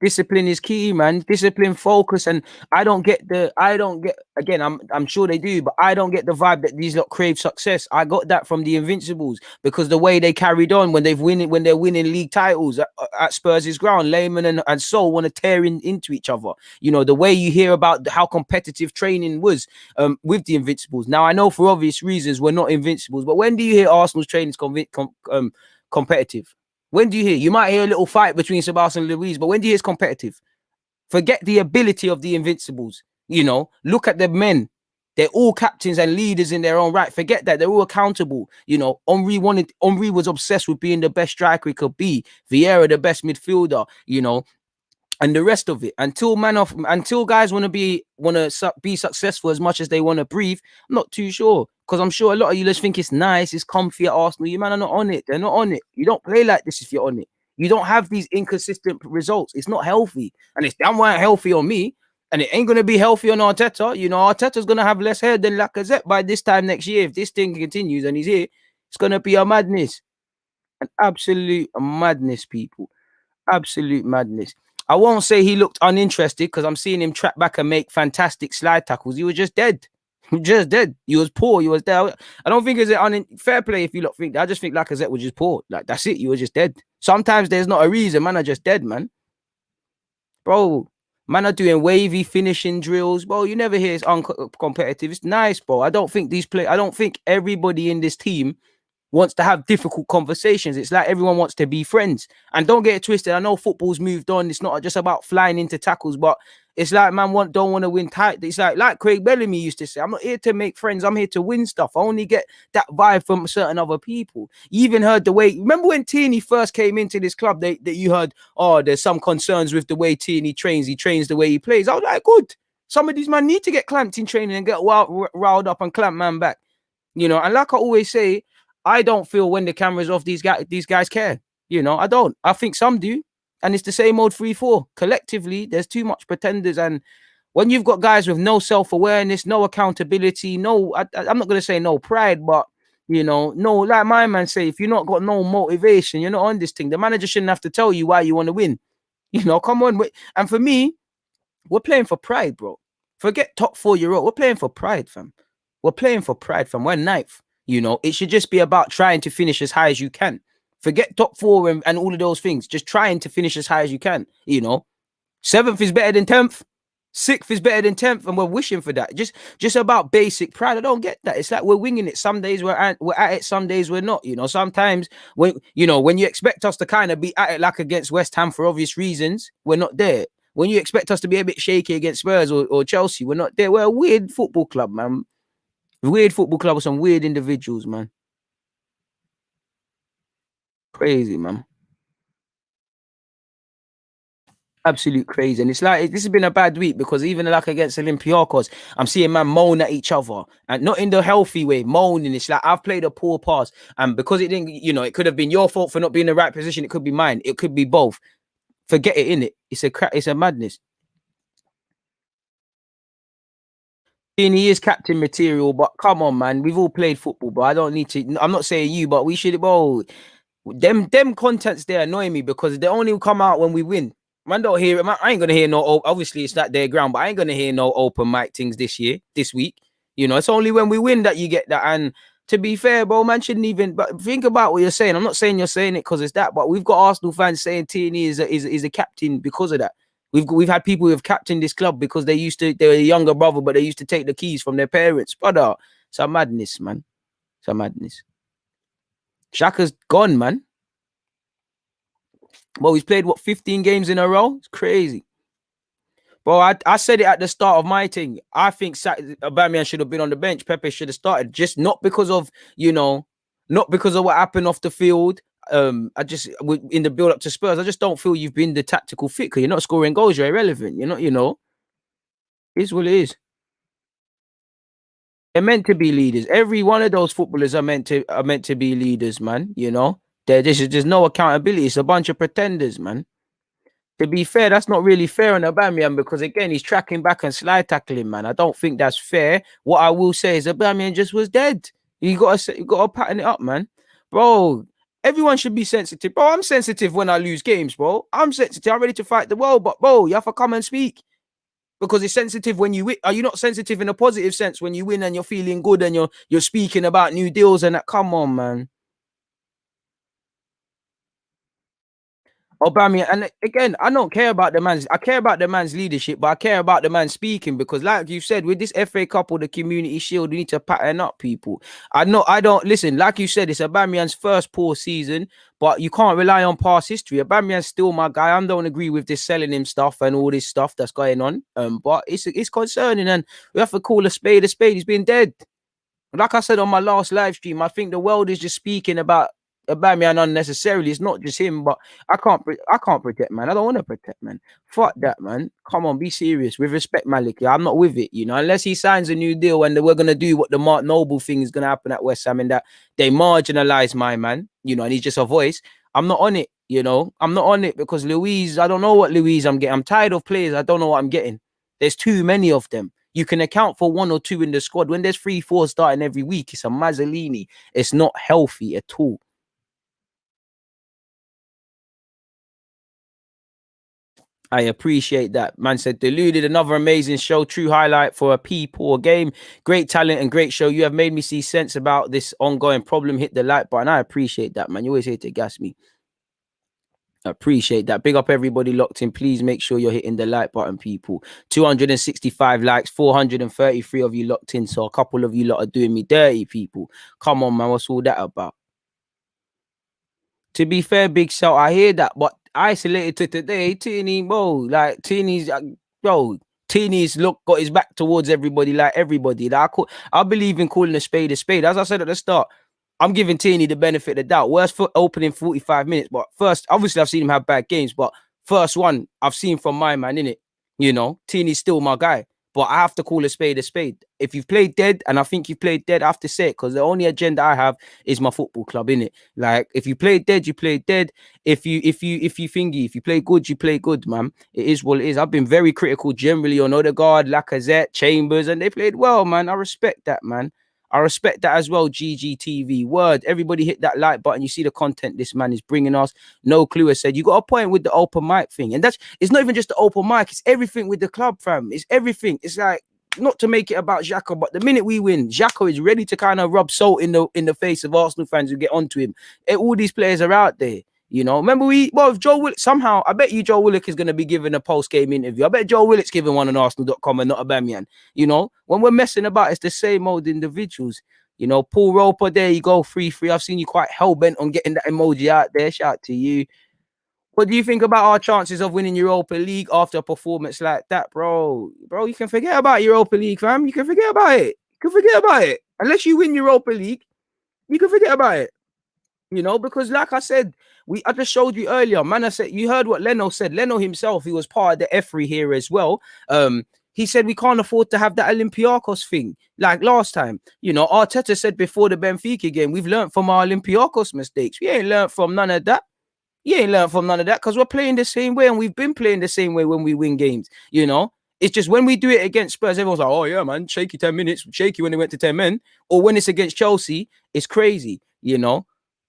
[SPEAKER 1] Discipline is key, man. Discipline, focus, and I don't get again. I'm sure they do, but I don't get the vibe that these lot crave success. I got that from the Invincibles because the way they carried on when they're winning league titles at Spurs' ground, Lehman and Sol want to tear into each other. You know, the way you hear about how competitive training was with the Invincibles. Now I know for obvious reasons we're not Invincibles, but when do you hear Arsenal's training is competitive? When do you hear? You might hear a little fight between Sebastian and Luiz, but when do you hear it's competitive? Forget the ability of the Invincibles. You know, look at the men. They're all captains and leaders in their own right. Forget that. They're all accountable. You know, Henry was obsessed with being the best striker he could be. Vieira, the best midfielder, you know, and the rest of it. Until guys want to be successful as much as they want to breathe, I'm not too sure. Because I'm sure a lot of you just think it's nice, it's comfy at Arsenal. You man are not on it. They're not on it. You don't play like this if you're on it. You don't have these inconsistent results. It's not healthy. And it's damn right healthy on me. And it ain't going to be healthy on Arteta. You know, Arteta's going to have less hair than Lacazette by this time next year. If this thing continues and he's here, it's going to be a madness. An absolute madness, people. Absolute madness. I won't say he looked uninterested because I'm seeing him track back and make fantastic slide tackles. He was just dead. Just dead. He was poor. He was there. I don't think it's an fair play if you lot think. I just think Lacazette was just poor. Like, that's it. You were just dead. Sometimes there's not a reason. Man are just dead, man. Bro, man are doing wavy finishing drills. Bro, you never hear it's uncompetitive. It's nice, bro. I don't think everybody in this team wants to have difficult conversations. It's like everyone wants to be friends. And don't get it twisted. I know football's moved on. It's not just about flying into tackles, but it's like man don't want to win tight. It's like Craig Bellamy used to say, I'm not here to make friends. I'm here to win stuff. I only get that vibe from certain other people. You even heard the way, remember when Tierney first came into this club that you heard, oh, there's some concerns with the way Tierney trains. He trains the way he plays. I was like, good. Some of these men need to get clamped in training and get riled up and clamp man back. You know, and like I always say, I don't feel when the camera's off, these guys care. You know, I don't. I think some do. And it's the same old 3-4. Collectively, there's too much pretenders. And when you've got guys with no self-awareness, no accountability, I'm not going to say no pride, but, you know, no, like my man say, if you're not got no motivation, you're not on this thing. The manager shouldn't have to tell you why you want to win. You know, come on. And for me, we're playing for pride, bro. Forget top 4-year-old. We're playing for pride, fam. We're playing for pride, fam. We're ninth. You know, it should just be about trying to finish as high as you can. Forget top 4 and all of those things. Just trying to finish as high as you can. You know, 7th is better than 10th. 6th is better than 10th, and we're wishing for that. Just about basic pride. I don't get that. It's like we're winging it. Some days we're at it. Some days we're not. You know, sometimes when you expect us to kind of be at it like against West Ham for obvious reasons, we're not there. When you expect us to be a bit shaky against Spurs or Chelsea, we're not there. We're a weird football club, man. Weird football club with some weird individuals, man. Crazy, man. Absolute crazy. And it's like this has been a bad week because even like against Olympiacos, I'm seeing man moan at each other and not in the healthy way, moaning. It's like I've played a poor pass, and because it didn't, it could have been your fault for not being in the right position. It could be mine. It could be both. Forget it, in it. It's a madness. And he is captain material, but come on, man. We've all played football, but I don't need to. I'm not saying you, but we should. Bro, them contents they annoy me because they only come out when we win. Man, don't hear it. Man, I ain't gonna hear no. Obviously, it's not their ground, but I ain't gonna hear no open mic things this week. It's only when we win that you get that. And to be fair, bro, man shouldn't even. But think about what you're saying. I'm not saying you're saying it because it's that, but we've got Arsenal fans saying Tierney is a captain because of that. We've had people who have captained this club because they were a younger brother, but they used to take the keys from their parents. Brother, it's a madness, man. It's a madness. Xhaka's gone, man. Well, he's played 15 games in a row. It's crazy. Bro, I said it at the start of my thing. I think Aubameyang should have been on the bench. Pepe should have started, just not because of not because of what happened off the field. I just in the build up to Spurs, I just don't feel you've been the tactical fit because you're not scoring goals. You're irrelevant. You're not. It's what it is. They're meant to be leaders. Every one of those footballers are meant to be leaders, man. There's no accountability. It's a bunch of pretenders, man. To be fair, that's not really fair on Aubameyang because again, he's tracking back and slide tackling, man. I don't think that's fair. What I will say is Aubameyang just was dead. You gotta pattern it up, man. Bro, everyone should be sensitive. Bro, I'm sensitive when I lose games, bro. I'm sensitive. I'm ready to fight the world, but bro, you have to come and speak. Because it's sensitive when you win. Are you not sensitive in a positive sense when you win and you're feeling good and you're speaking about new deals and that? Come on, man. Aubameyang, and again, I don't care about the man's. I care about the man's leadership, but I care about the man speaking because, like you said, with this FA Cup or the Community Shield, we need to pattern up people. I don't listen. Like you said, it's Aubameyang's first poor season, but you can't rely on past history. Aubameyang's still my guy. I don't agree with this selling him stuff and all this stuff that's going on. But it's concerning, and we have to call a spade a spade. He's been dead. Like I said on my last live stream, I think the world is just speaking about Aubameyang unnecessarily. It's not just him, but I can't protect, man. I don't want to protect, man. Fuck that, man. Come on, be serious. With respect, Malik. Yeah, I'm not with it, unless he signs a new deal and we're gonna do what the Mark Noble thing is gonna happen at West Ham and that they marginalize my man, and he's just a voice. I'm not on it, I'm not on it because Louise, I don't know what Louise I'm getting. I'm tired of players. I don't know what I'm getting. There's too many of them. You can account for one or two in the squad. When there's 3-4 starting every week, it's a Mazzolini. It's not healthy at all. I appreciate that. Man said, deluded, another amazing show. True highlight for a poor game. Great talent and great show. You have made me see sense about this ongoing problem. Hit the like button. I appreciate that, man. You always here to gas me. I appreciate that. Big up everybody locked in. Please make sure you're hitting the like button, people. 265 likes, 433 of you locked in. So a couple of you lot are doing me dirty, people. Come on, man. What's all that about? To be fair, Big Shout, I hear that, but isolated to today, Tierney, Tierney's got his back towards everybody, like everybody. I believe in calling a spade a spade. As I said at the start, I'm giving Tierney the benefit of the doubt. Worst for opening 45 minutes, but first, obviously, I've seen him have bad games, but first one I've seen from my man, innit? Tierney's still my guy. But I have to call a spade a spade. If you've played dead, and I think you've played dead, I have to say it because the only agenda I have is my football club, innit? Like if you play dead, you play dead. If you play good, you play good, man. It is what it is. I've been very critical generally on Odegaard, Lacazette, Chambers, and they played well, man. I respect that, man. I respect that as well, GGTV. Word, everybody hit that like button. You see the content this man is bringing us. No Clue has said, you got a point with the open mic thing. And it's not even just the open mic. It's everything with the club, fam. It's everything. It's like, not to make it about Xhaka, but the minute we win, Xhaka is ready to kind of rub salt in the face of Arsenal fans who get onto him. All these players are out there. Remember if Joe Willock, somehow, I bet you Joe Willock is going to be given a post-game interview. I bet Joe Willock's given one on Arsenal.com and not Aubameyang. When we're messing about, it's the same old individuals. Paul Roper, there you go, 3-3. I've seen you quite hell-bent on getting that emoji out there. Shout out to you. What do you think about our chances of winning Europa League after a performance like that, bro? Bro, you can forget about Europa League, fam. You can forget about it. Unless you win Europa League, you can forget about it. You know, because like I said, I just showed you earlier, man. I said you heard what Leno said. Leno himself, he was part of the F3 here as well. He said we can't afford to have that Olympiacos thing like last time. You know, Arteta said before the Benfica game, we've learned from our Olympiacos mistakes. We ain't learned from none of that. You ain't learned from none of that because we're playing the same way and we've been playing the same way when we win games. You know, it's just when we do it against Spurs, everyone's like, oh yeah, man, shaky 10 minutes, shaky when they went to 10 men. Or when it's against Chelsea, it's crazy. You know,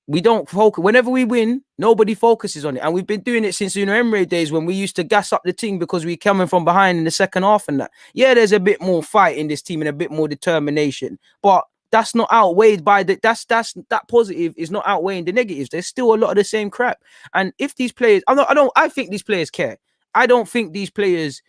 [SPEAKER 1] we don't focus. Whenever we win, nobody focuses on it. And we've been doing it since Unai Emery days when we used to gas up the team because we coming from behind in the second half and that. Yeah, there's a bit more fight in this team and a bit more determination. But that's not outweighed by that positive is not outweighing the negatives. There's still a lot of the same crap. And if these players, I think these players care. I don't think these players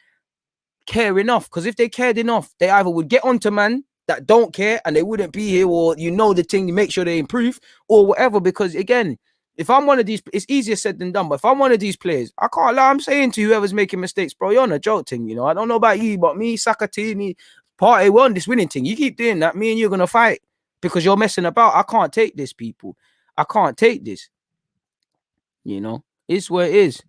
[SPEAKER 1] care enough because if they cared enough, they either would get onto man that don't care and they wouldn't be here, or the thing, you make sure they improve or whatever. Because again, if I'm one of these, it's easier said than done. But if I'm one of these players, I can't lie. I'm saying to whoever's making mistakes, bro, you're on a joke thing. You know, I don't know about you, but me, Sakatini, Party, we're on this winning thing. You keep doing that, me and you're gonna fight because you're messing about. I can't take this, people. I can't take this. You know, it's what it is.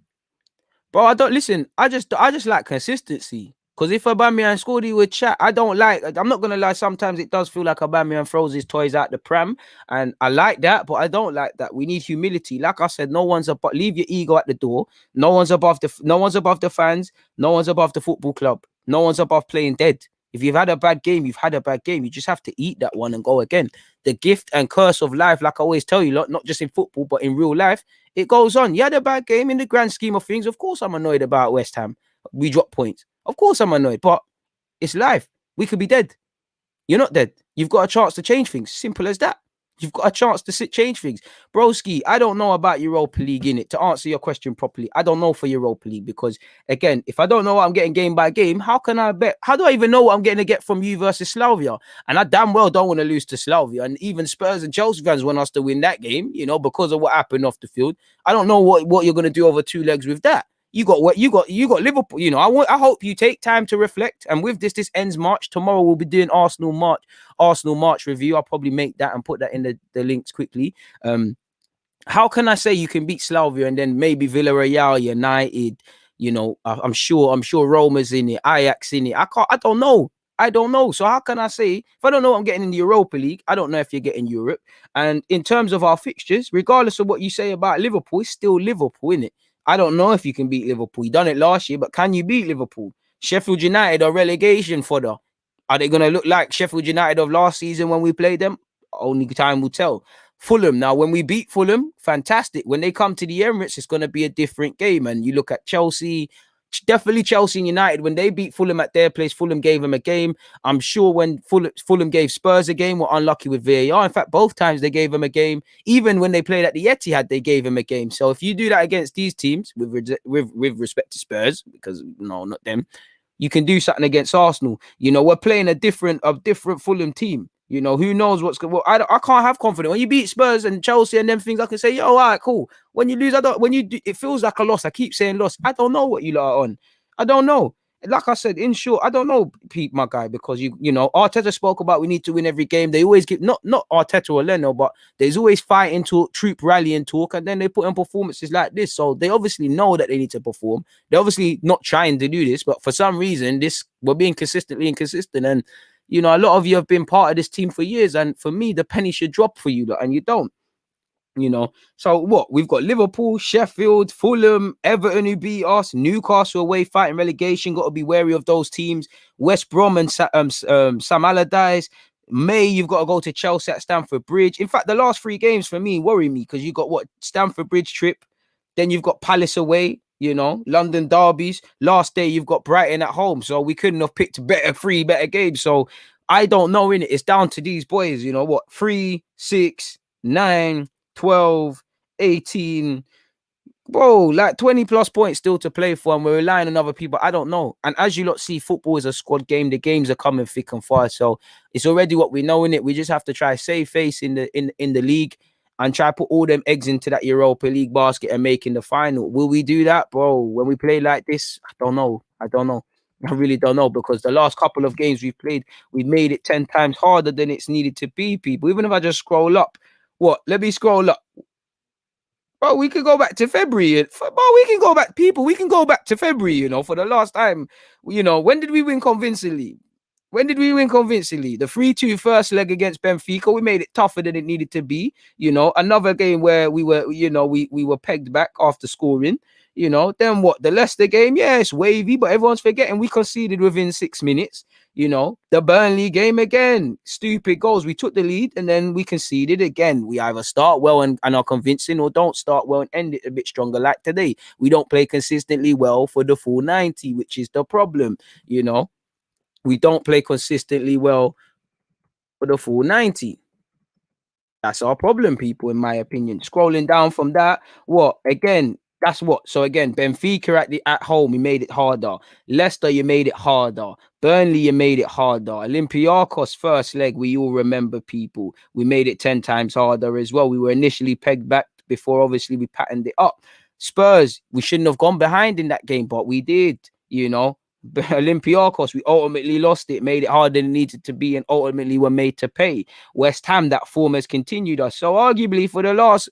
[SPEAKER 1] Bro, I don't listen. I just like consistency. Because if Aubameyang scored, he would chat. I'm not gonna lie. Sometimes it does feel like Aubameyang throws his toys out the pram, and I like that, but I don't like that. We need humility. Like I said, no one's above. Leave your ego at the door. No one's above the fans. No one's above the football club. No one's above playing dead. If you've had a bad game, you've had a bad game. You just have to eat that one and go again. The gift and curse of life, like I always tell you, not just in football, but in real life, it goes on. You had a bad game in the grand scheme of things. Of course, I'm annoyed about West Ham. We drop points. Of course, I'm annoyed, but it's life. We could be dead. You're not dead. You've got a chance to change things. Simple as that. You've got a chance to change things. Broski, I don't know about Europa League, in it. To answer your question properly, I don't know for Europa League because, again, if I don't know what I'm getting game by game, how can I bet? How do I even know what I'm getting to get from you versus Slavia? And I damn well don't want to lose to Slavia. And even Spurs and Chelsea fans want us to win that game, you know, because of what happened off the field. I don't know what you're going to do over two legs with that. You got Liverpool. You know, I hope you take time to reflect. And with this ends March. Tomorrow we'll be doing Arsenal March review. I'll probably make that and put that in the links quickly. How can I say you can beat Slavia and then maybe Villarreal, United? You know, I'm sure Roma's in it, Ajax in it. I don't know. So how can I say if I don't know what I'm getting in the Europa League? I don't know if you're getting Europe. And in terms of our fixtures, regardless of what you say about Liverpool, it's still Liverpool, isn't it? I don't know if you can beat Liverpool. You done it last year, but can you beat Liverpool? Sheffield United are relegation fodder. Are they going to look like Sheffield United of last season when we played them? Only time will tell. Fulham, now when we beat Fulham, fantastic. When they come to the Emirates, it's going to be a different game. And you look at Chelsea, definitely Chelsea and United, when they beat Fulham at their place, Fulham gave them a game. I'm sure when Fulham gave Spurs a game, were unlucky with VAR. In fact, both times they gave them a game. Even when they played at the Etihad, they gave them a game. So if you do that against these teams, with respect to Spurs, because no, not them, you can do something against Arsenal. You know, we're playing a different Fulham team. You know, who knows what's going. Well, I can't have confidence when you beat Spurs and Chelsea and them things. I can say, yo, all right, cool. When you lose, it feels like a loss. I keep saying loss. I don't know what you lot are on. I don't know. Like I said, in short, I don't know, Pete, my guy, because you know, Arteta spoke about we need to win every game. They always give not Arteta or Leno, but there's always fighting talk, troop rallying talk, and then they put on performances like this. So they obviously know that they need to perform. They're obviously not trying to do this, but for some reason, we're being consistently inconsistent. And you know, a lot of you have been part of this team for years, and for me, the penny should drop for you, and you don't. You know, so what? We've got Liverpool, Sheffield, Fulham, Everton who beat us, Newcastle away fighting relegation. Got to be wary of those teams. West Brom and Sam Allardyce. May, you've got to go to Chelsea at Stamford Bridge. In fact, the last three games for me worry me because you got Stamford Bridge trip, then you've got Palace away. You know, London derbies. Last day you've got Brighton at home, so we couldn't have picked three better games. So I don't know. In it, it's down to these boys. You know what? 3, 6, 9. 12, 18, bro, like 20 plus points still to play for, and we're relying on other people. I don't know. And as you lot see, football is a squad game. The games are coming thick and fast, so it's already what we know in it. We just have to try save face in the league and try put all them eggs into that Europa League basket and making the final. Will we do that, bro? When we play like this, I don't know. I really don't know, because the last couple of games we've played, we made it 10 times harder than it's needed to be, people. Even if I just scroll up, what? Let me scroll up. Bro, we could go back to February. Bro, we can go back, people. We can go back to February, for the last time. When did we win convincingly? When did we win convincingly? The 3-2 first leg against Benfica, we made it tougher than it needed to be. Another game where we were, we were pegged back after scoring. Then what? The Leicester game, yeah, it's wavy, but everyone's forgetting we conceded within 6 minutes. The Burnley game again, stupid goals. We took the lead and then we conceded again. We either start well and are convincing, or don't start well and end it a bit stronger. Like today, we don't play consistently well for the full 90, which is the problem. We don't play consistently well for the full 90. That's our problem, people, in my opinion. Scrolling down from that, what? Again, that's what. So again, Benfica at home, you made it harder. Leicester, you made it harder. Burnley, you made it harder. Olympiacos first leg, we all remember, people. We made it 10 times harder as well. We were initially pegged back before, obviously, we patterned it up. Spurs, we shouldn't have gone behind in that game, but we did, Olympiacos, we ultimately lost it, made it harder than it needed to be, and ultimately were made to pay. West Ham, that form has continued us. So arguably for the last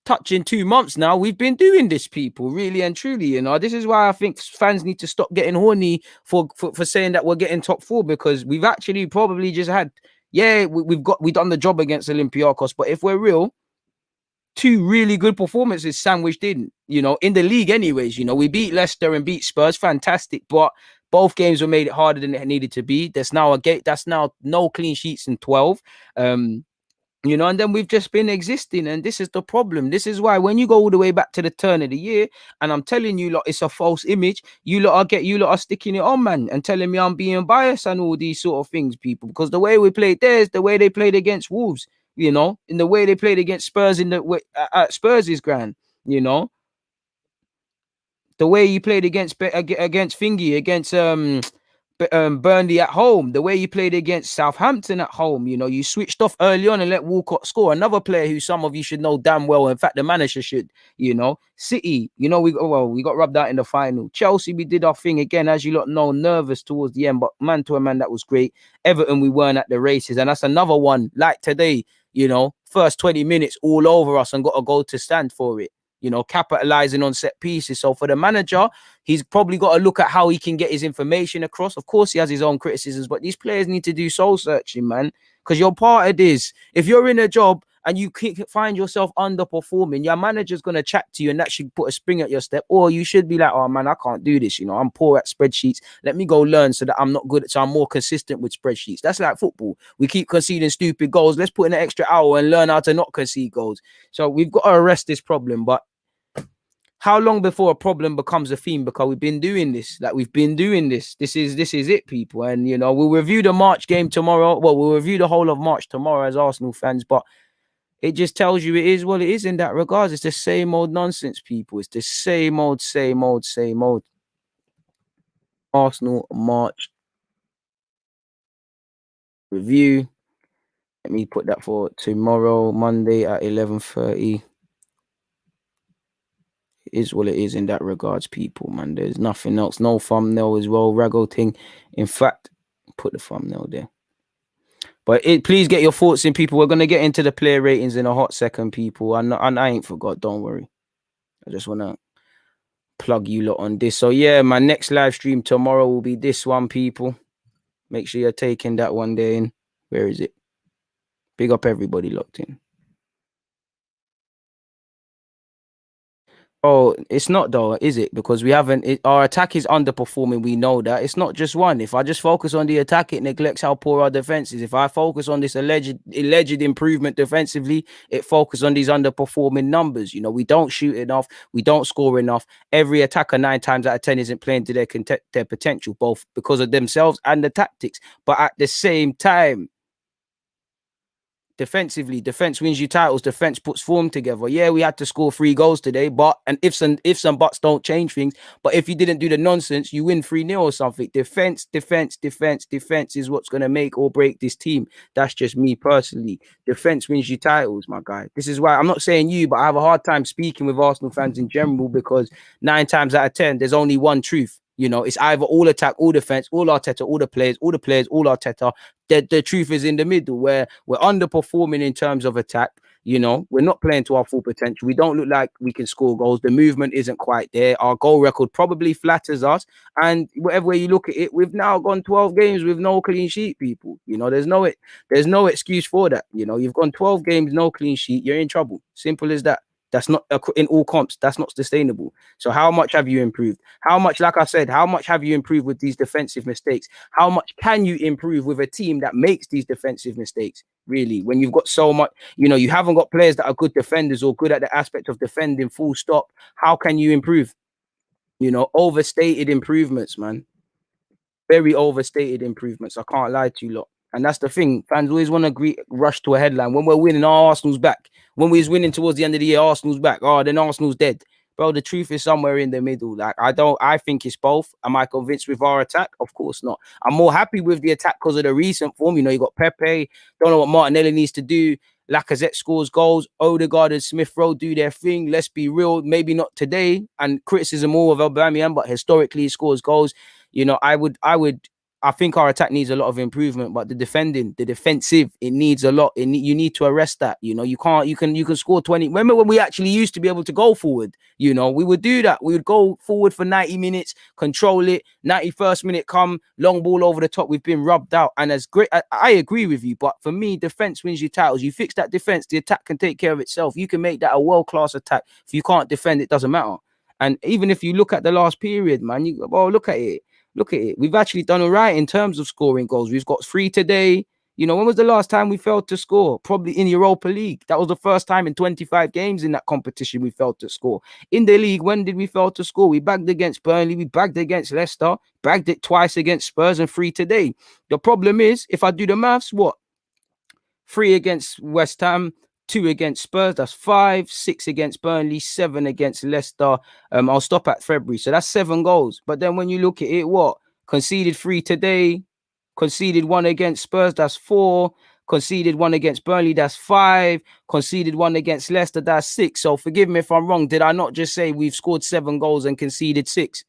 [SPEAKER 1] touching 2 months now, we've been doing this, people, really and truly. This is why I think fans need to stop getting horny for saying that we're getting top 4, because we've actually probably just had, we've done the job against Olympiacos, but if we're real, 2 really good performances sandwiched in, in the league anyways. We beat Leicester and beat Spurs, fantastic, but both games were made it harder than it needed to be. That's now no clean sheets in 12. And then we've just been existing, and this is the problem. This is why when you go all the way back to the turn of the year, and I'm telling you lot, it's a false image. You lot are sticking it on, man, and telling me I'm being biased and all these sort of things, people, because the way we played there is the way they played against Wolves. In the way they played against Spurs at Spurs' ground, the way you played against Thingy, against Burnley at home, the way you played against Southampton at home, you switched off early on and let Walcott score. Another player who some of you should know damn well, in fact, the manager should, City, we got rubbed out in the final. Chelsea, we did our thing again, as you lot know, nervous towards the end, but man to a man, that was great. Everton, we weren't at the races, and that's another one, like today, first 20 minutes all over us and got a goal to stand for it. Capitalizing on set pieces. So for the manager, he's probably got to look at how he can get his information across. Of course, he has his own criticisms, but these players need to do soul searching, man, because you're part of this. If you're in a job and you find yourself underperforming, your manager's going to chat to you, and that should put a spring at your step. Or you should be like, oh man, I can't do this. I'm poor at spreadsheets. Let me go learn so that I'm not good. So I'm more consistent with spreadsheets. That's like football. We keep conceding stupid goals. Let's put in an extra hour and learn how to not concede goals. So we've got to arrest this problem. But how long before a problem becomes a theme? Because we've been doing this. This is it, people. And, we'll review the March game tomorrow. Well, we'll review the whole of March tomorrow as Arsenal fans. But it just tells you it is what it is in that regards. It's the same old nonsense, people. It's the same old. Arsenal March review. Let me put that for tomorrow, Monday at 11:30. It is what it is in that regards, people, man. There's nothing else. No thumbnail as well. Rago thing. In fact, put the thumbnail there. But please get your thoughts in, people. We're going to get into the player ratings in a hot second, people. And I ain't forgot. Don't worry. I just want to plug you lot on this. So, yeah, my next live stream tomorrow will be this one, people. Make sure you're taking that one there in. Where is it? Big up everybody locked in. Oh, it's not though, is it? Because we haven't. Our attack is underperforming. We know that. It's not just one. If I just focus on the attack, it neglects how poor our defense is. If I focus on this alleged improvement defensively, it focuses on these underperforming numbers. We don't shoot enough. We don't score enough. Every attacker 9 times out of 10 isn't playing to their potential, both because of themselves and the tactics. But at the same time, defensively, defense wins you titles. Defense puts form together. Yeah, we had to score 3 goals today, but and ifs and buts don't change things. But if you didn't do the nonsense, you win 3-0 or something. Defense is what's going to make or break this team. That's just me personally. Defense wins you titles, my guy. This is why I'm not saying you, but I have a hard time speaking with Arsenal fans in general, because 9 times out of 10, there's only one truth. You know, it's either all attack, all defense, all Arteta, all the players, all Arteta. The truth is in the middle where we're underperforming in terms of attack. You know, we're not playing to our full potential. We don't look like we can score goals. The movement isn't quite there. Our goal record probably flatters us. And whatever way you look at it, we've now gone 12 games with no clean sheet, people. You know, there's no excuse for that. You know, you've gone 12 games, no clean sheet. You're in trouble. Simple as that. That's not in all comps. That's not sustainable. So how much have you improved? How much, like I said, how much have you improved with these defensive mistakes? How much can you improve with a team that makes these defensive mistakes? Really, when you've got so much, you know, you haven't got players that are good defenders or good at the aspect of defending, full stop. How can you improve? You know, overstated improvements, man. Very overstated improvements. I can't lie to you lot. And that's the thing. Fans always want to rush to a headline. When we're winning, Arsenal's back. When we was winning towards the end of the year, Arsenal's back. Oh, then Arsenal's dead. Bro, the truth is somewhere in the middle. Like, I think it's both. Am I convinced with our attack? Of course not. I'm more happy with the attack because of the recent form. You know, you got Pepe. Don't know what Martinelli needs to do. Lacazette scores goals. Odegaard and Smith Rowe do their thing. Let's be real. Maybe not today. And criticism all of Aubameyang, but historically he scores goals. You know, I think our attack needs a lot of improvement, but the defensive, it needs a lot. You need to arrest that. You know, you can score 20. Remember when we actually used to be able to go forward? You know, we would do that. We would go forward for 90 minutes, control it. 91st minute come, long ball over the top. We've been rubbed out. And as great, I agree with you, but for me, defense wins you titles. You fix that defense, the attack can take care of itself. You can make that a world-class attack. If you can't defend, it doesn't matter. And even if you look at the last period, man, look at it. Look at it. We've actually done all right in terms of scoring goals. We've got 3 today. You know, when was the last time we failed to score? Probably in Europa League. That was the first time in 25 games in that competition we failed to score. In the league, when did we fail to score? We bagged against Burnley. We bagged against Leicester. Bagged it twice against Spurs and 3 today. The problem is, if I do the maths, what? 3 against West Ham, 2 against Spurs, that's 5, 6 against Burnley, 7 against Leicester. I'll stop at February. So that's 7 goals. But then when you look at it, what? Conceded 3 today, conceded 1 against Spurs, that's 4, conceded 1 against Burnley, that's 5, conceded 1 against Leicester, that's 6. So forgive me if I'm wrong. Did I not just say we've scored 7 goals and conceded 6?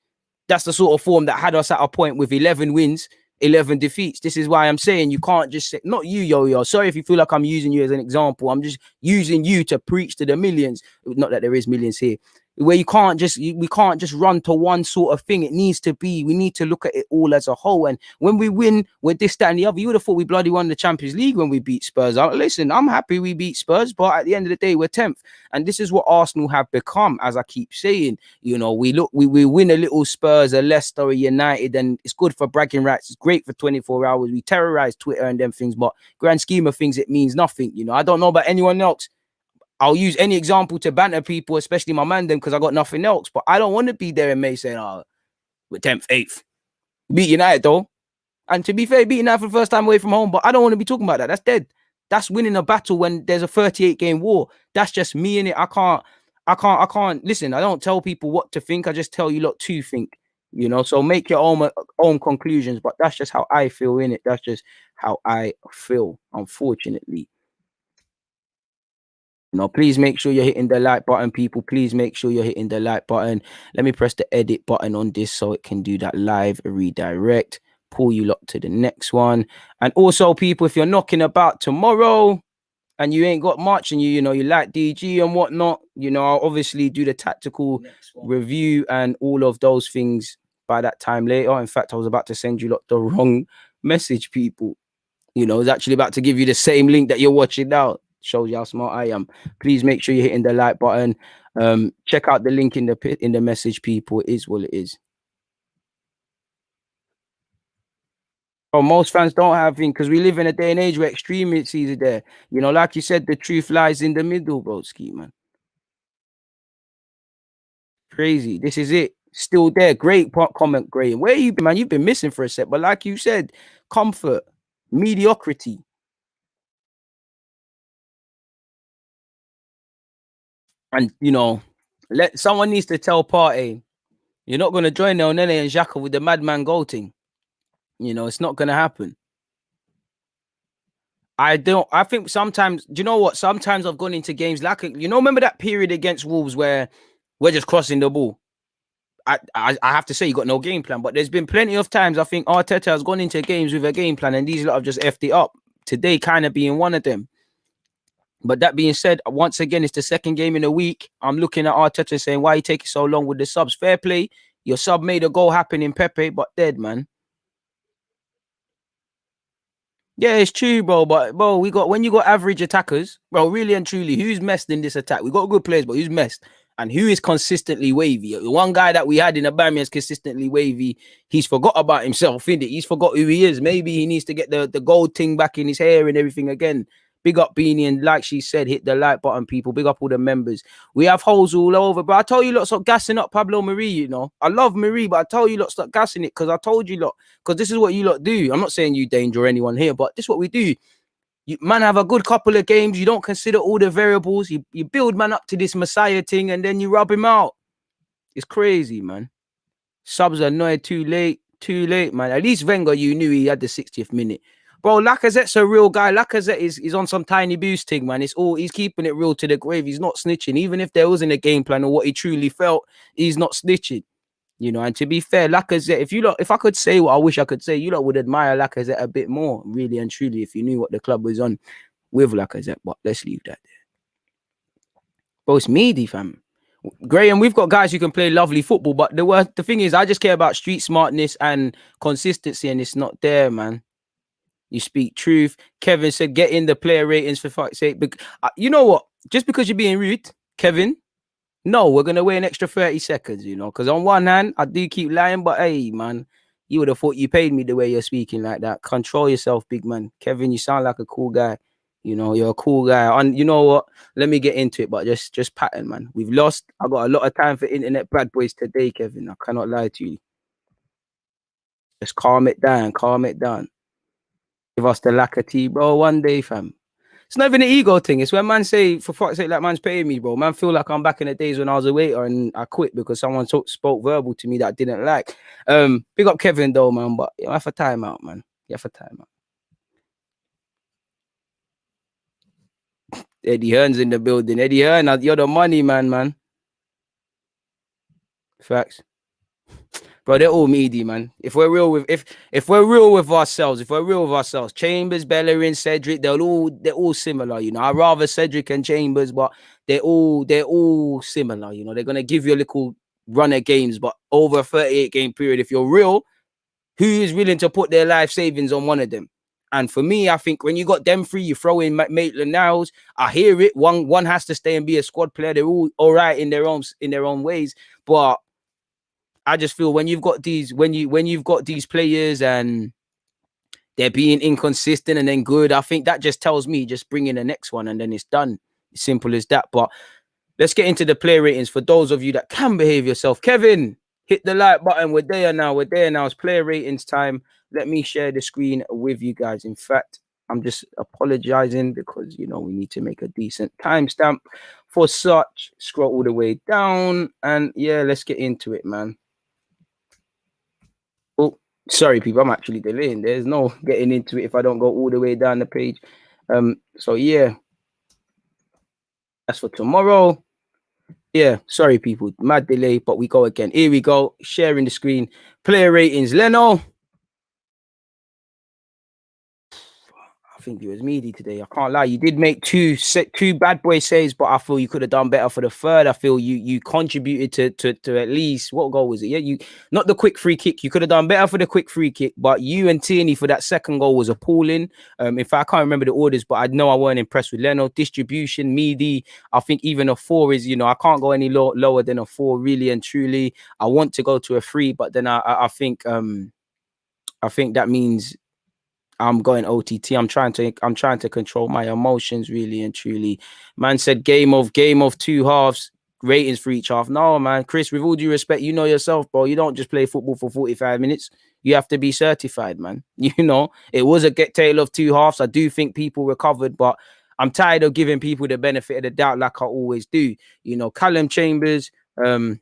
[SPEAKER 1] That's the sort of form that had us at a point with 11 wins, 11 defeats. This is why I'm saying you can't just say, not you, Yo-Yo. Sorry if you feel like I'm using you as an example. I'm just using you to preach to the millions. Not that there is millions here. Where we can't just run to one sort of thing. We need to look at it all as a whole. And when we win with this, that, and the other, you would have thought we bloody won the Champions League when we beat Spurs. Listen, I'm happy we beat Spurs, but at the end of the day, we're 10th. And this is what Arsenal have become, as I keep saying. You know, we win a little Spurs, a Leicester, a United, and it's good for bragging rights. It's great for 24 hours. We terrorize Twitter and them things, but grand scheme of things, it means nothing. You know, I don't know about anyone else. I'll use any example to banter people, especially my man them, because I got nothing else. But I don't want to be there in May saying, oh, we're 10th, 8th. Beat United, though. And to be fair, beating United for the first time away from home. But I don't want to be talking about that. That's dead. That's winning a battle when there's a 38-game war. That's just me in it. I can't. Listen, I don't tell people what to think. I just tell you lot to think. You know, so make your own conclusions. But that's just how I feel in it. That's just how I feel, unfortunately. You know, please make sure you're hitting the like button, people. Please make sure you're hitting the like button. Let me press the edit button on this so it can do that live redirect. Pull you lot to the next one. And also, people, if you're knocking about tomorrow and you ain't got much and you like DG and whatnot, you know, I'll obviously do the tactical review and all of those things by that time later. In fact, I was about to send you lot the wrong message, people. You know, I was actually about to give you the same link that you're watching now. Shows you how smart I am. Please make sure you're hitting the like button. Check out the link in the message, people. It is what it is. Oh, most fans don't have things because we live in a day and age where extremities are there. You know, like you said, the truth lies in the middle, bro. Ski man. Crazy. This is it. Still there. Great comment, Graham. Where you been, man? You've been missing for a sec. But like you said, comfort, mediocrity. And, you know, someone needs to tell Partey, you're not going to join El Nene and Xhaka with the madman goal thing. You know, it's not going to happen. I think sometimes, do you know what? Sometimes I've gone into games like, remember that period against Wolves where we're just crossing the ball? I have to say you got no game plan. But there's been plenty of times I think Arteta has gone into games with a game plan, and these lot have just effed it up. Today kind of being one of them. But that being said, once again, it's the second game in a week. I'm looking at Arteta saying, why are you taking so long with the subs? Fair play. Your sub made a goal happen in Pepe, but dead, man. Yeah, it's true, bro. But bro, we got when you got average attackers, bro, really and truly, who's messed in this attack? We got good players, but who's messed? And who is consistently wavy? The one guy that we had in Aubameyang is consistently wavy. He's forgot about himself, innit? He's forgot who he is. Maybe he needs to get the gold thing back in his hair and everything again. Big up Beanie, and like she said, hit the like button, people. Big up all the members. We have holes all over, but I told you lot, stop gassing up Pablo Marie, you know. I love Marie, but I told you lot, stop gassing it, because I told you lot, because this is what you lot do. I'm not saying you danger anyone here, but this is what we do. You man have a good couple of games, you don't consider all the variables, you build man up to this Messiah thing, and then you rub him out. It's crazy, man. Subs are annoyed too late, man. At least Wenger, you knew he had the 60th minute. Bro, Lacazette's a real guy. Lacazette is on some tiny boost thing, man. It's all, he's keeping it real to the grave. He's not snitching. Even if there wasn't a game plan or what he truly felt, he's not snitching. You know, and to be fair, Lacazette, if I could say what I wish I could say, you lot would admire Lacazette a bit more, really and truly, if you knew what the club was on with Lacazette. But let's leave that there. Bro, it's meaty, fam. Graham, we've got guys who can play lovely football, but the thing is, I just care about street smartness and consistency, and it's not there, man. You speak truth. Kevin said, get in the player ratings for fuck's sake. You know what? Just because you're being rude, Kevin, no, we're going to wait an extra 30 seconds, you know, because on one hand, I do keep lying, but hey, man, you would have thought you paid me the way you're speaking like that. Control yourself, big man. Kevin, you sound like a cool guy. You know, you're a cool guy. And you know what? Let me get into it, but just pattern, man. We've lost. I got a lot of time for internet bad boys today, Kevin. I cannot lie to you. Just calm it down. Calm it down. Give us the lack of tea, bro. One day, fam. It's not even an ego thing. It's when man say, for fuck's sake, like man's paying me, bro. Man feel like I'm back in the days when I was a waiter and I quit because someone spoke verbal to me that I didn't like. Big up Kevin though, man. But you have a timeout, man. You have a timeout. Eddie Hearn's in the building. Eddie Hearn, you're the money man. Facts. Bro, they're all meaty, man. If we're real with ourselves, Chambers, Bellerin, Cedric, they're all similar, you know. I'd rather Cedric and Chambers, but they're all similar, you know. They're gonna give you a little run of games, but over a 38 game period, if you're real, who is willing to put their life savings on one of them? And for me, I think when you got them three, you throw in Maitland-Niles. I hear it. One has to stay and be a squad player. They're all right in their own ways, but I just feel when you've got these players and they're being inconsistent and then good, I think that just tells me just bring in the next one and then it's done. Simple as that. But let's get into the player ratings for those of you that can behave yourself. Kevin, hit the like button. We're there now. It's player ratings time. Let me share the screen with you guys. In fact, I'm just apologizing because, you know, we need to make a decent timestamp for such. Scroll all the way down. And yeah, let's get into it, man. Oh, sorry, people. I'm actually delaying. There's no getting into it if I don't go all the way down the page. So yeah, that's for tomorrow. Yeah, sorry, people. Mad delay, but we go again. Here we go. Sharing the screen. Player ratings. Leno. I think it was meaty today. I can't lie. You did make two bad boy saves, but I feel you could have done better for the third. I feel you contributed to at least, what goal was it? Yeah, you not the quick free kick. You could have done better for the quick free kick, but you and Tierney for that second goal was appalling. In fact, I can't remember the orders, but I know I weren't impressed with Leno. Distribution, meaty. I think even a 4 is, you know, I can't go any lower than a 4, really and truly. I want to go to a 3, but then I think that means I'm going OTT. I'm trying to control my emotions, really and truly. Man said game of 2 halves, ratings for each half. No, man, Chris, with all due respect, you know yourself, bro. You don't just play football for 45 minutes. You have to be certified, man. You know, it was a tale of 2 halves. I do think people recovered, but I'm tired of giving people the benefit of the doubt like I always do. You know, Callum Chambers, bro,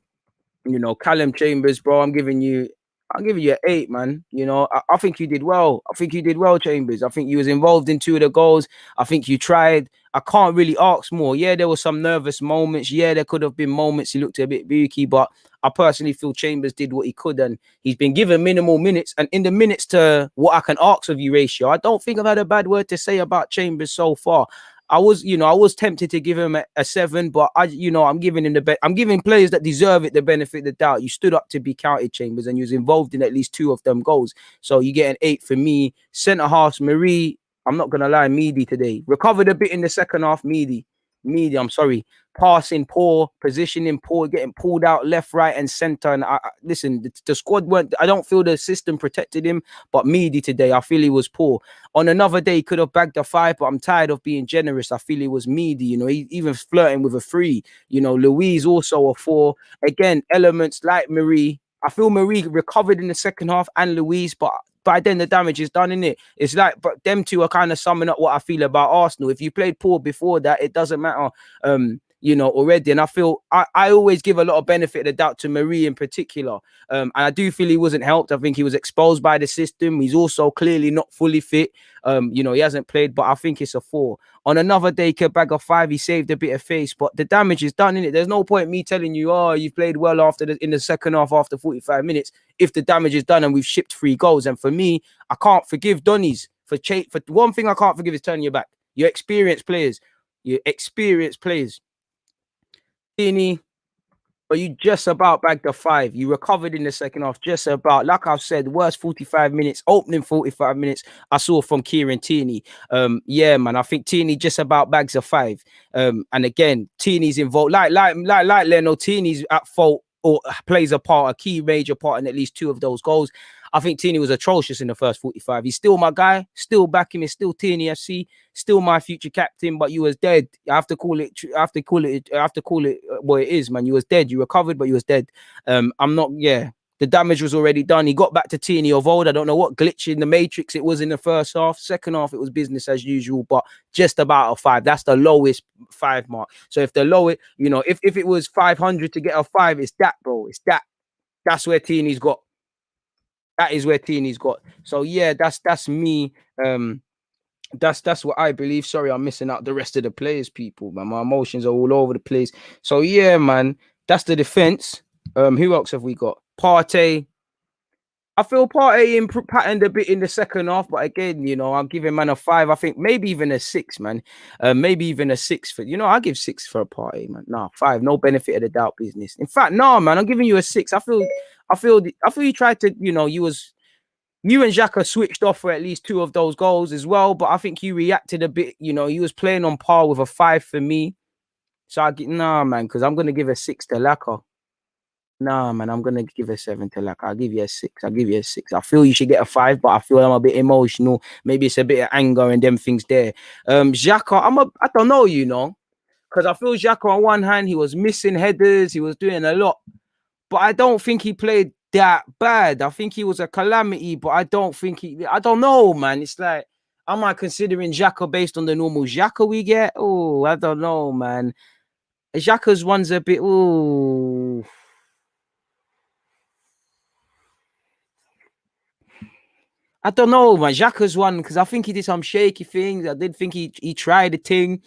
[SPEAKER 1] I'm giving you I'll give you an 8, man. You know, I think you did well. I think you did well, Chambers. I think you was involved in 2 of the goals. I think you tried. I can't really ask more. Yeah, there were some nervous moments. Yeah, there could have been moments he looked a bit beaky, but I personally feel Chambers did what he could, and he's been given minimal minutes. And in the minutes to what I can ask of you ratio, I don't think I've had a bad word to say about Chambers so far. I was tempted to give him a 7, but I'm giving him I'm giving players that deserve it the benefit of the doubt. You stood up to be counted, Chambers, and you was involved in at least 2 of them goals. So you get an 8 for me. Centre half, Marie. I'm not gonna lie, Meady today recovered a bit in the second half. Meady. I'm sorry. Passing poor, positioning poor, getting pulled out left, right, and center. And listen, the squad weren't. I don't feel the system protected him, but Meady today, I feel he was poor. On another day, he could have bagged a 5, but I'm tired of being generous. I feel he was Meady. You know, he even flirting with a 3. You know, Louise also a 4. Again, elements like Marie. I feel Marie recovered in the second half and Louise, but by then the damage is done, in it. It's like, but them two are kind of summing up what I feel about Arsenal. If you played poor before that, it doesn't matter. Already. And I feel I always give a lot of benefit of the doubt to Marie in particular. And I do feel he wasn't helped. I think he was exposed by the system. He's also clearly not fully fit. He hasn't played, but I think it's a 4. On another day, could bag a 5. He saved a bit of face, but the damage is done, in it. There's no point me telling you, oh, you've played well in the second half after 45 minutes, if the damage is done and we've shipped 3 goals. And for me, I can't forgive Donnies for one thing I can't forgive is turning your back. You're experienced players. Tierney, but you just about bagged the 5. You recovered in the second half, just about. Like I've said, worst 45 minutes, opening 45 minutes I saw from Kieran Tierney. Yeah, man, I think Tierney just about bags a 5. And again, Tierney's involved. Like Leno, Tierney's at fault or plays a part, a key major part in at least 2 of those goals. I think Tierney was atrocious in the first 45. He's still my guy, still back him. It's still Tierney FC, still my future captain. But you was dead. I have to call it what it is, man. You was dead. You recovered, but you was dead. I'm not. Yeah, the damage was already done. He got back to Tierney of old. I don't know what glitch in the matrix it was in the first half. Second half, it was business as usual, but just about a 5. That's the lowest 5 mark. So if the lowest, if it was 500 to get a 5, it's that, bro. It's that. That's where Tierney's got. That is where Tierney's got. So yeah, that's me. That's what I believe. Sorry, I'm missing out the rest of the players, people, man. My emotions are all over the place. So yeah, man, that's the defense. Who else have we got? Partey. I feel Partey patterned a bit in the second half, but again, I'm giving man a 5. I think maybe even a 6, man. Maybe even a 6 for I give 6 for a Partey, man. Nah, 5. No benefit of the doubt business. In fact, nah, man. I'm giving you a 6. I feel you tried to. You and Xhaka switched off for at least 2 of those goals as well, but I think you reacted a bit. You was playing on par with a 5 for me. So nah, man, because I'm gonna give a 6 to Laka. Nah, man, I'm gonna give a 7 to Laka. I'll give you a 6. I feel you should get a 5, but I feel I'm a bit emotional. Maybe it's a bit of anger and them things there. Xhaka, I don't know, because I feel Xhaka on one hand, he was missing headers, he was doing a lot, but I don't think he played that bad. I think he was a calamity, but I don't know, man. It's like, am I considering Xhaka based on the normal Xhaka we get? Oh, I don't know, man. Xhaka's one's a bit, ooh. I don't know, man. Xhaka's one, because I think he did some shaky things. I did think he tried a thing.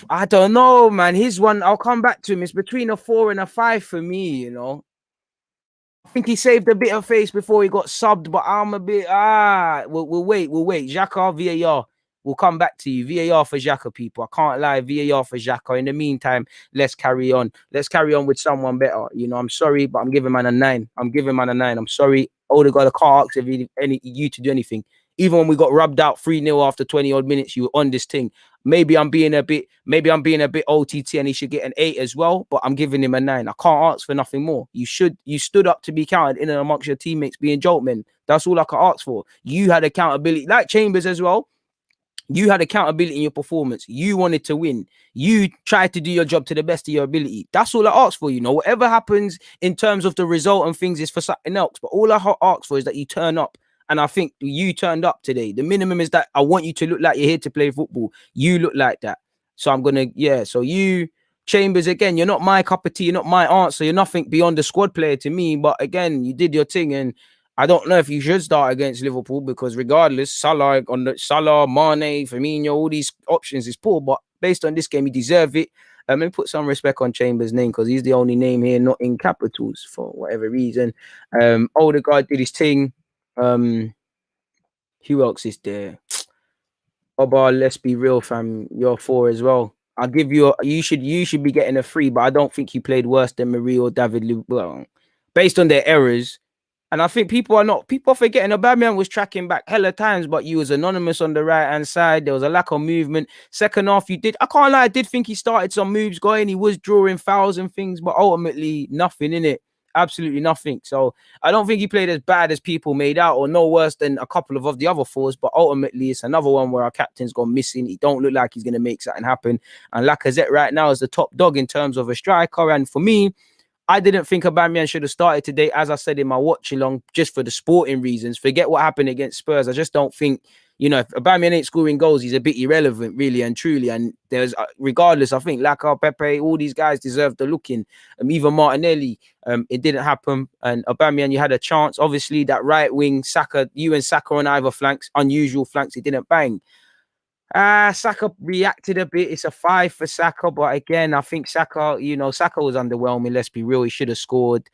[SPEAKER 1] I don't know, man. His one, I'll come back to him. It's between a 4 and a 5 for me, I think he saved a bit of face before he got subbed, but I'm a bit, we'll wait. Xhaka, VAR. We'll come back to you. VAR for Xhaka, people. I can't lie. VAR for Xhaka. In the meantime, let's carry on. Let's carry on with someone better. I'm sorry, but I'm giving man a 9. I'm sorry. Odegaard, I can't ask you to do anything. Even when we got rubbed out 3-0 after 20 odd minutes, you were on this thing. Maybe I'm being a bit OTT and he should get an 8 as well, but I'm giving him a 9. I can't ask for nothing more. You stood up to be counted in and amongst your teammates being jolt men. That's all I can ask for. You had accountability, like Chambers as well. You had accountability in your performance. You wanted to win. You tried to do your job to the best of your ability. That's all I ask for, Whatever happens in terms of the result and things is for something else. But all I ask for is that you turn up. And I think you turned up today. The minimum is that I want you to look like you're here to play football. You look like that. So I'm going to, so you Chambers, again, you're not my cup of tea. You're not my answer. You're nothing beyond the squad player to me. But again, you did your thing, and I don't know if you should start against Liverpool because regardless, Salah, Mane, Firmino, all these options is poor. But based on this game, you deserve it. And put some respect on Chambers' name because he's the only name here not in capitals for whatever reason. Odegaard did his thing. Who else is there? Oba, let's be real, fam. You're 4 as well. I'll give you. You should be getting a 3, but I don't think you played worse than Marie or David. Well, based on their errors, and I think people are forgetting Aubameyang was tracking back hella times, but you was anonymous on the right hand side. There was a lack of movement. Second half, I can't lie, I did think he started some moves going. He was drawing fouls and things, but ultimately nothing in it. Absolutely nothing. So I don't think he played as bad as people made out, or no worse than a couple of the other 4s. But ultimately, it's another one where our captain's gone missing. He don't look like he's going to make something happen. And Lacazette right now is the top dog in terms of a striker. And for me, I didn't think Aubameyang should have started today, as I said in my watch along, just for the sporting reasons. Forget what happened against Spurs. I just don't think, if Aubameyang ain't scoring goals, he's a bit irrelevant, really and truly. And there's, regardless, I think Laka, Pepe, all these guys deserve the looking. Even Martinelli, it didn't happen. And Aubameyang, you had a chance. Obviously, that right wing, Saka, you and Saka on either flanks, unusual flanks, it didn't bang. Saka reacted a bit. It's a 5 for Saka, but again, I think Saka, Saka was underwhelming. Let's be real, he should have scored.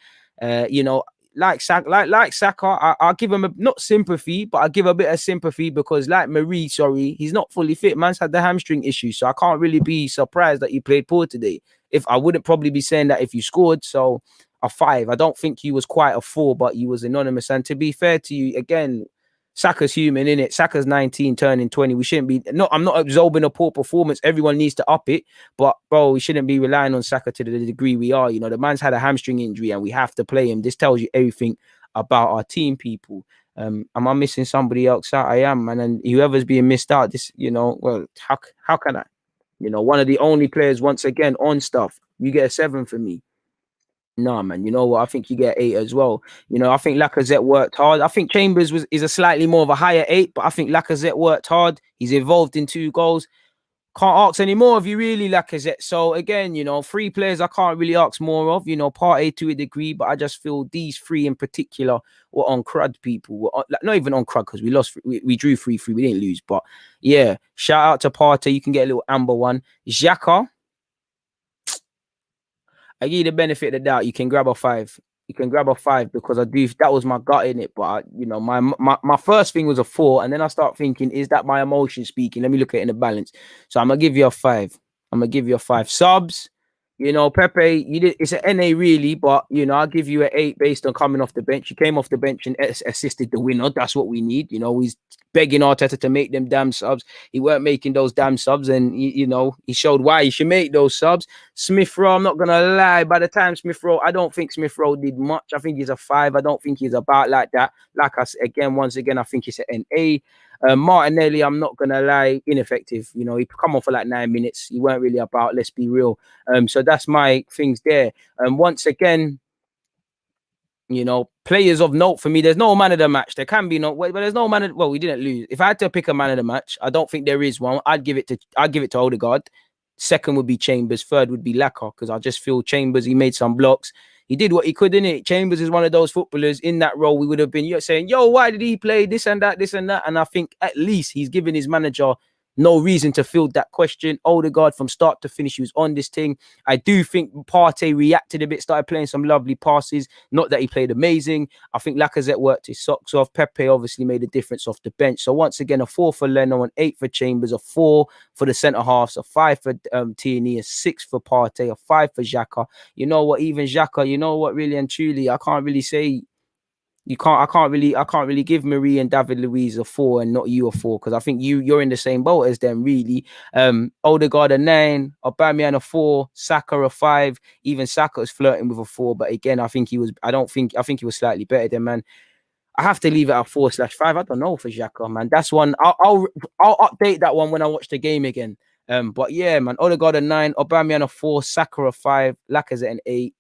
[SPEAKER 1] Like Saka, I'll give him not sympathy, but I'll give a bit of sympathy because, like Marie, he's not fully fit. Man's had the hamstring issue, so I can't really be surprised that he played poor today. If I wouldn't probably be saying that if you scored, so a 5. I don't think he was quite a 4, but he was anonymous. And to be fair to you, again, Saka's human, innit? Saka's 19, turning 20. We shouldn't be. I'm not absorbing a poor performance. Everyone needs to up it. But, bro, we shouldn't be relying on Saka to the degree we are. The man's had a hamstring injury and we have to play him. This tells you everything about our team, people. Am I missing somebody else out? I am. And then whoever's being missed out, well, how can I? One of the only players, once again, on stuff. You get a 7 for me. No, man. You know what? I think you get 8 as well. I think Lacazette worked hard. I think Chambers is a slightly more of a higher 8, but I think Lacazette worked hard. He's involved in 2 goals. Can't ask any more of you, really, Lacazette. So again, 3 players I can't really ask more of. Partey to a degree, but I just feel these 3 in particular were on crud. People were not even on crud because we lost. We drew 3-3. We didn't lose, but yeah. Shout out to Partey. You can get a little amber one. Xhaka, I give you the benefit of the doubt. You can grab a 5. You can grab a 5 because I do. That was my gut in it, but my first thing was a 4, and then I start thinking, is that my emotion speaking? Let me look at it in the balance. So I'm gonna give you a 5. I'm gonna give you a 5. Subs, Pepe, you did. It's an NA really, but I'll give you an 8 based on coming off the bench. You came off the bench and assisted the winner. That's what we need. He's begging Arteta to make them damn subs. He weren't making those damn subs, and he showed why he should make those subs. Smith Rowe, I'm not gonna lie. By the time Smith Rowe, I don't think Smith Rowe did much. I think he's a 5. I don't think he's about like that. Like I said once again, I think it's an NA. Martinelli, I'm not gonna lie, ineffective. He come on for like 9 minutes. He weren't really about. Let's be real. So that's my things there. Once again, players of note for me. There's no man of the match. There can be no, but there's no man. Well, we didn't lose. If I had to pick a man of the match, I don't think there is one. I'd give it to Odegaard. Second would be Chambers. Third would be Laka because I just feel Chambers. He made some blocks. He did what he could, innit? Chambers is one of those footballers in that role. We would have been saying, yo, why did he play this and that, this and that? And I think at least he's given his manager no reason to field that question. Odegaard from start to finish, he was on this thing. I do think Partey reacted a bit, started playing some lovely passes. Not that he played amazing. I think Lacazette worked his socks off. Pepe obviously made a difference off the bench. So once again, a 4 for Leno, an 8 for Chambers, a 4 for the centre halves, a 5 for Tierney, a 6 for Partey, a 5 for Xhaka. You know what? Even Xhaka, really and truly, I can't really say. I can't really give Marie and David Luiz a 4 and not you a 4 because I think you're in the same boat as them, really. Odegaard a 9, Aubameyang a 4, Saka a 5. Even Saka is flirting with a 4, but again, I think he was slightly better than, man. I have to leave it at 4/5. I don't know for Xhaka, man. That's one. I'll update that one when I watch the game again. But yeah, man. Odegaard a 9, Aubameyang a 4, Saka a 5, Lacazette an 8.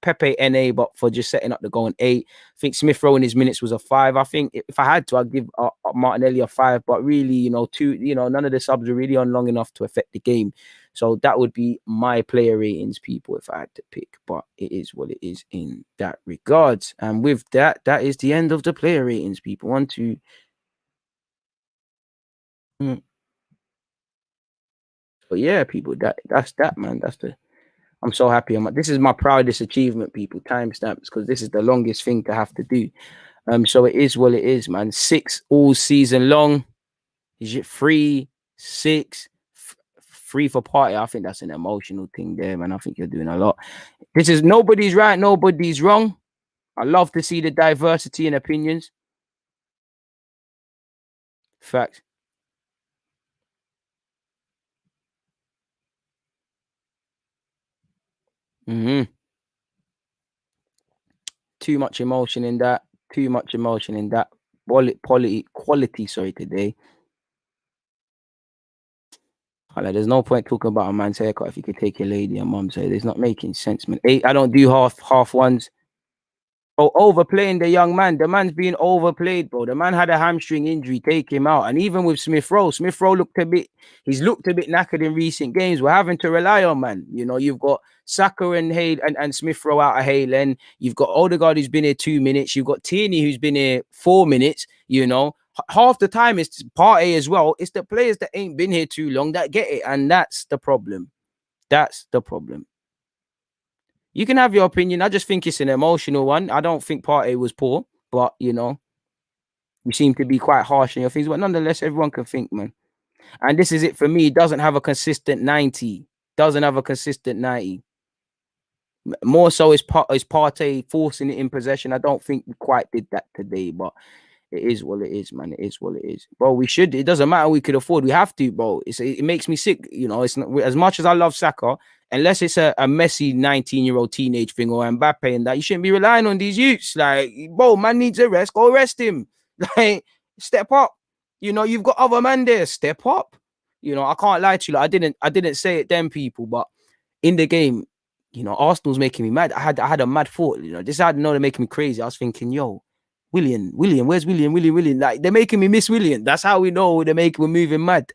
[SPEAKER 1] Pepe NA, but for just setting up the goal, an 8. I think Smith Rowe in his minutes was a 5. I think if I had to, I'd give Martinelli a 5. But really, none of the subs are really on long enough to affect the game. So that would be my player ratings, people, if I had to pick. But it is what it is in that regards. And with that, that is the end of the player ratings, people. 1, 2. But yeah, people, that's that, man. That's the. I'm so happy. This is my proudest achievement, people. Timestamps, because this is the longest thing to have to do. So it is what it is, man. 6 all season long. Is it 3, 6, 3 for party? I think that's an emotional thing there, man. I think you're doing a lot. This is nobody's right, nobody's wrong. I love to see the diversity in opinions. Facts. Too much emotion in that. Too much emotion in that. Quality, sorry, today. Like, there's no point talking about a man's haircut if you could take your lady and mum's hair. It's not making sense, man. I don't do half ones. Oh, overplaying the young man. The man's being overplayed, bro. The man had a hamstring injury, take him out. And even with Smith Rowe he's looked a bit knackered in recent games. We're having to rely on, man. You know, you've got Saka and and Smith Rowe out of Haaland. You've got Odegaard who's been here 2 minutes. You've got Tierney who's been here 4 minutes. You know, half the time it's Partey as well. It's the players that ain't been here too long that get it. And that's the problem. That's the problem. You can have your opinion. I just think it's an emotional one. I don't think Partey was poor, but you know, you seem to be quite harsh in your things. But nonetheless, everyone can think, man. And this is it for me. He doesn't have a consistent 90. Doesn't have a consistent 90. More so is Partey forcing it in possession. I don't think he quite did that today, but it is what it is, man. It is what it is, bro. We should. It doesn't matter. We could afford. We have to, bro. It makes me sick. You know, it's not as much as I love Saka. Unless it's a messy 19-year-old teenage thing or Mbappe and that, you shouldn't be relying on these youths. Like, bro, man needs a rest. Go rest him. Like, step up. You know, you've got other man there. Step up. You know, I can't lie to you. Like, I didn't say it then, people, but in the game, you know, Arsenal's making me mad. I had a mad thought. You know, this I know they're making me crazy. I was thinking, yo, William, where's William? Like, they're making me miss William. That's how we know we're moving mad.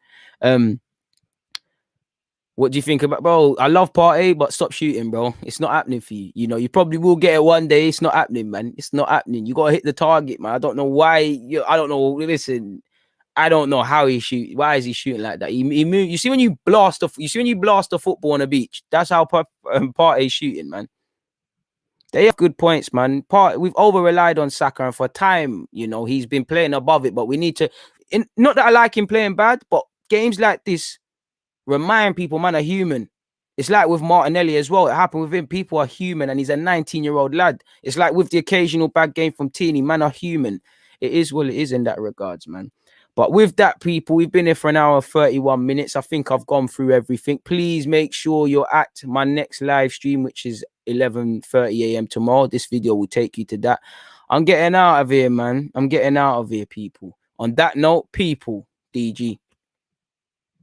[SPEAKER 1] What do you think about, bro? I love Partey, but stop shooting, bro. It's not happening for you. You know, you probably will get it one day. It's not happening, man. It's not happening. You gotta hit the target, man. I don't know why. I don't know. Listen, I don't know how he shoots. Why is he shooting like that? He move. You see when you blast a football on a beach. That's how Partey's shooting, man. They have good points, man. We've over relied on Saka, and for time, you know, he's been playing above it. But we need to. Not that I like him playing bad, but games like this remind people, man, are human. It's like with Martinelli as well. It happened with him. People are human, and he's a 19-year-old lad. It's like with the occasional bad game from Tierney, man, are human. It is what it is in that regards, man. But with that, people, we've been here for an hour and 31 minutes. I think I've gone through everything. Please make sure you're at my next live stream, which is 11:30 a.m. tomorrow. This video will take you to that. I'm getting out of here, man. I'm getting out of here, people. On that note, people, DG.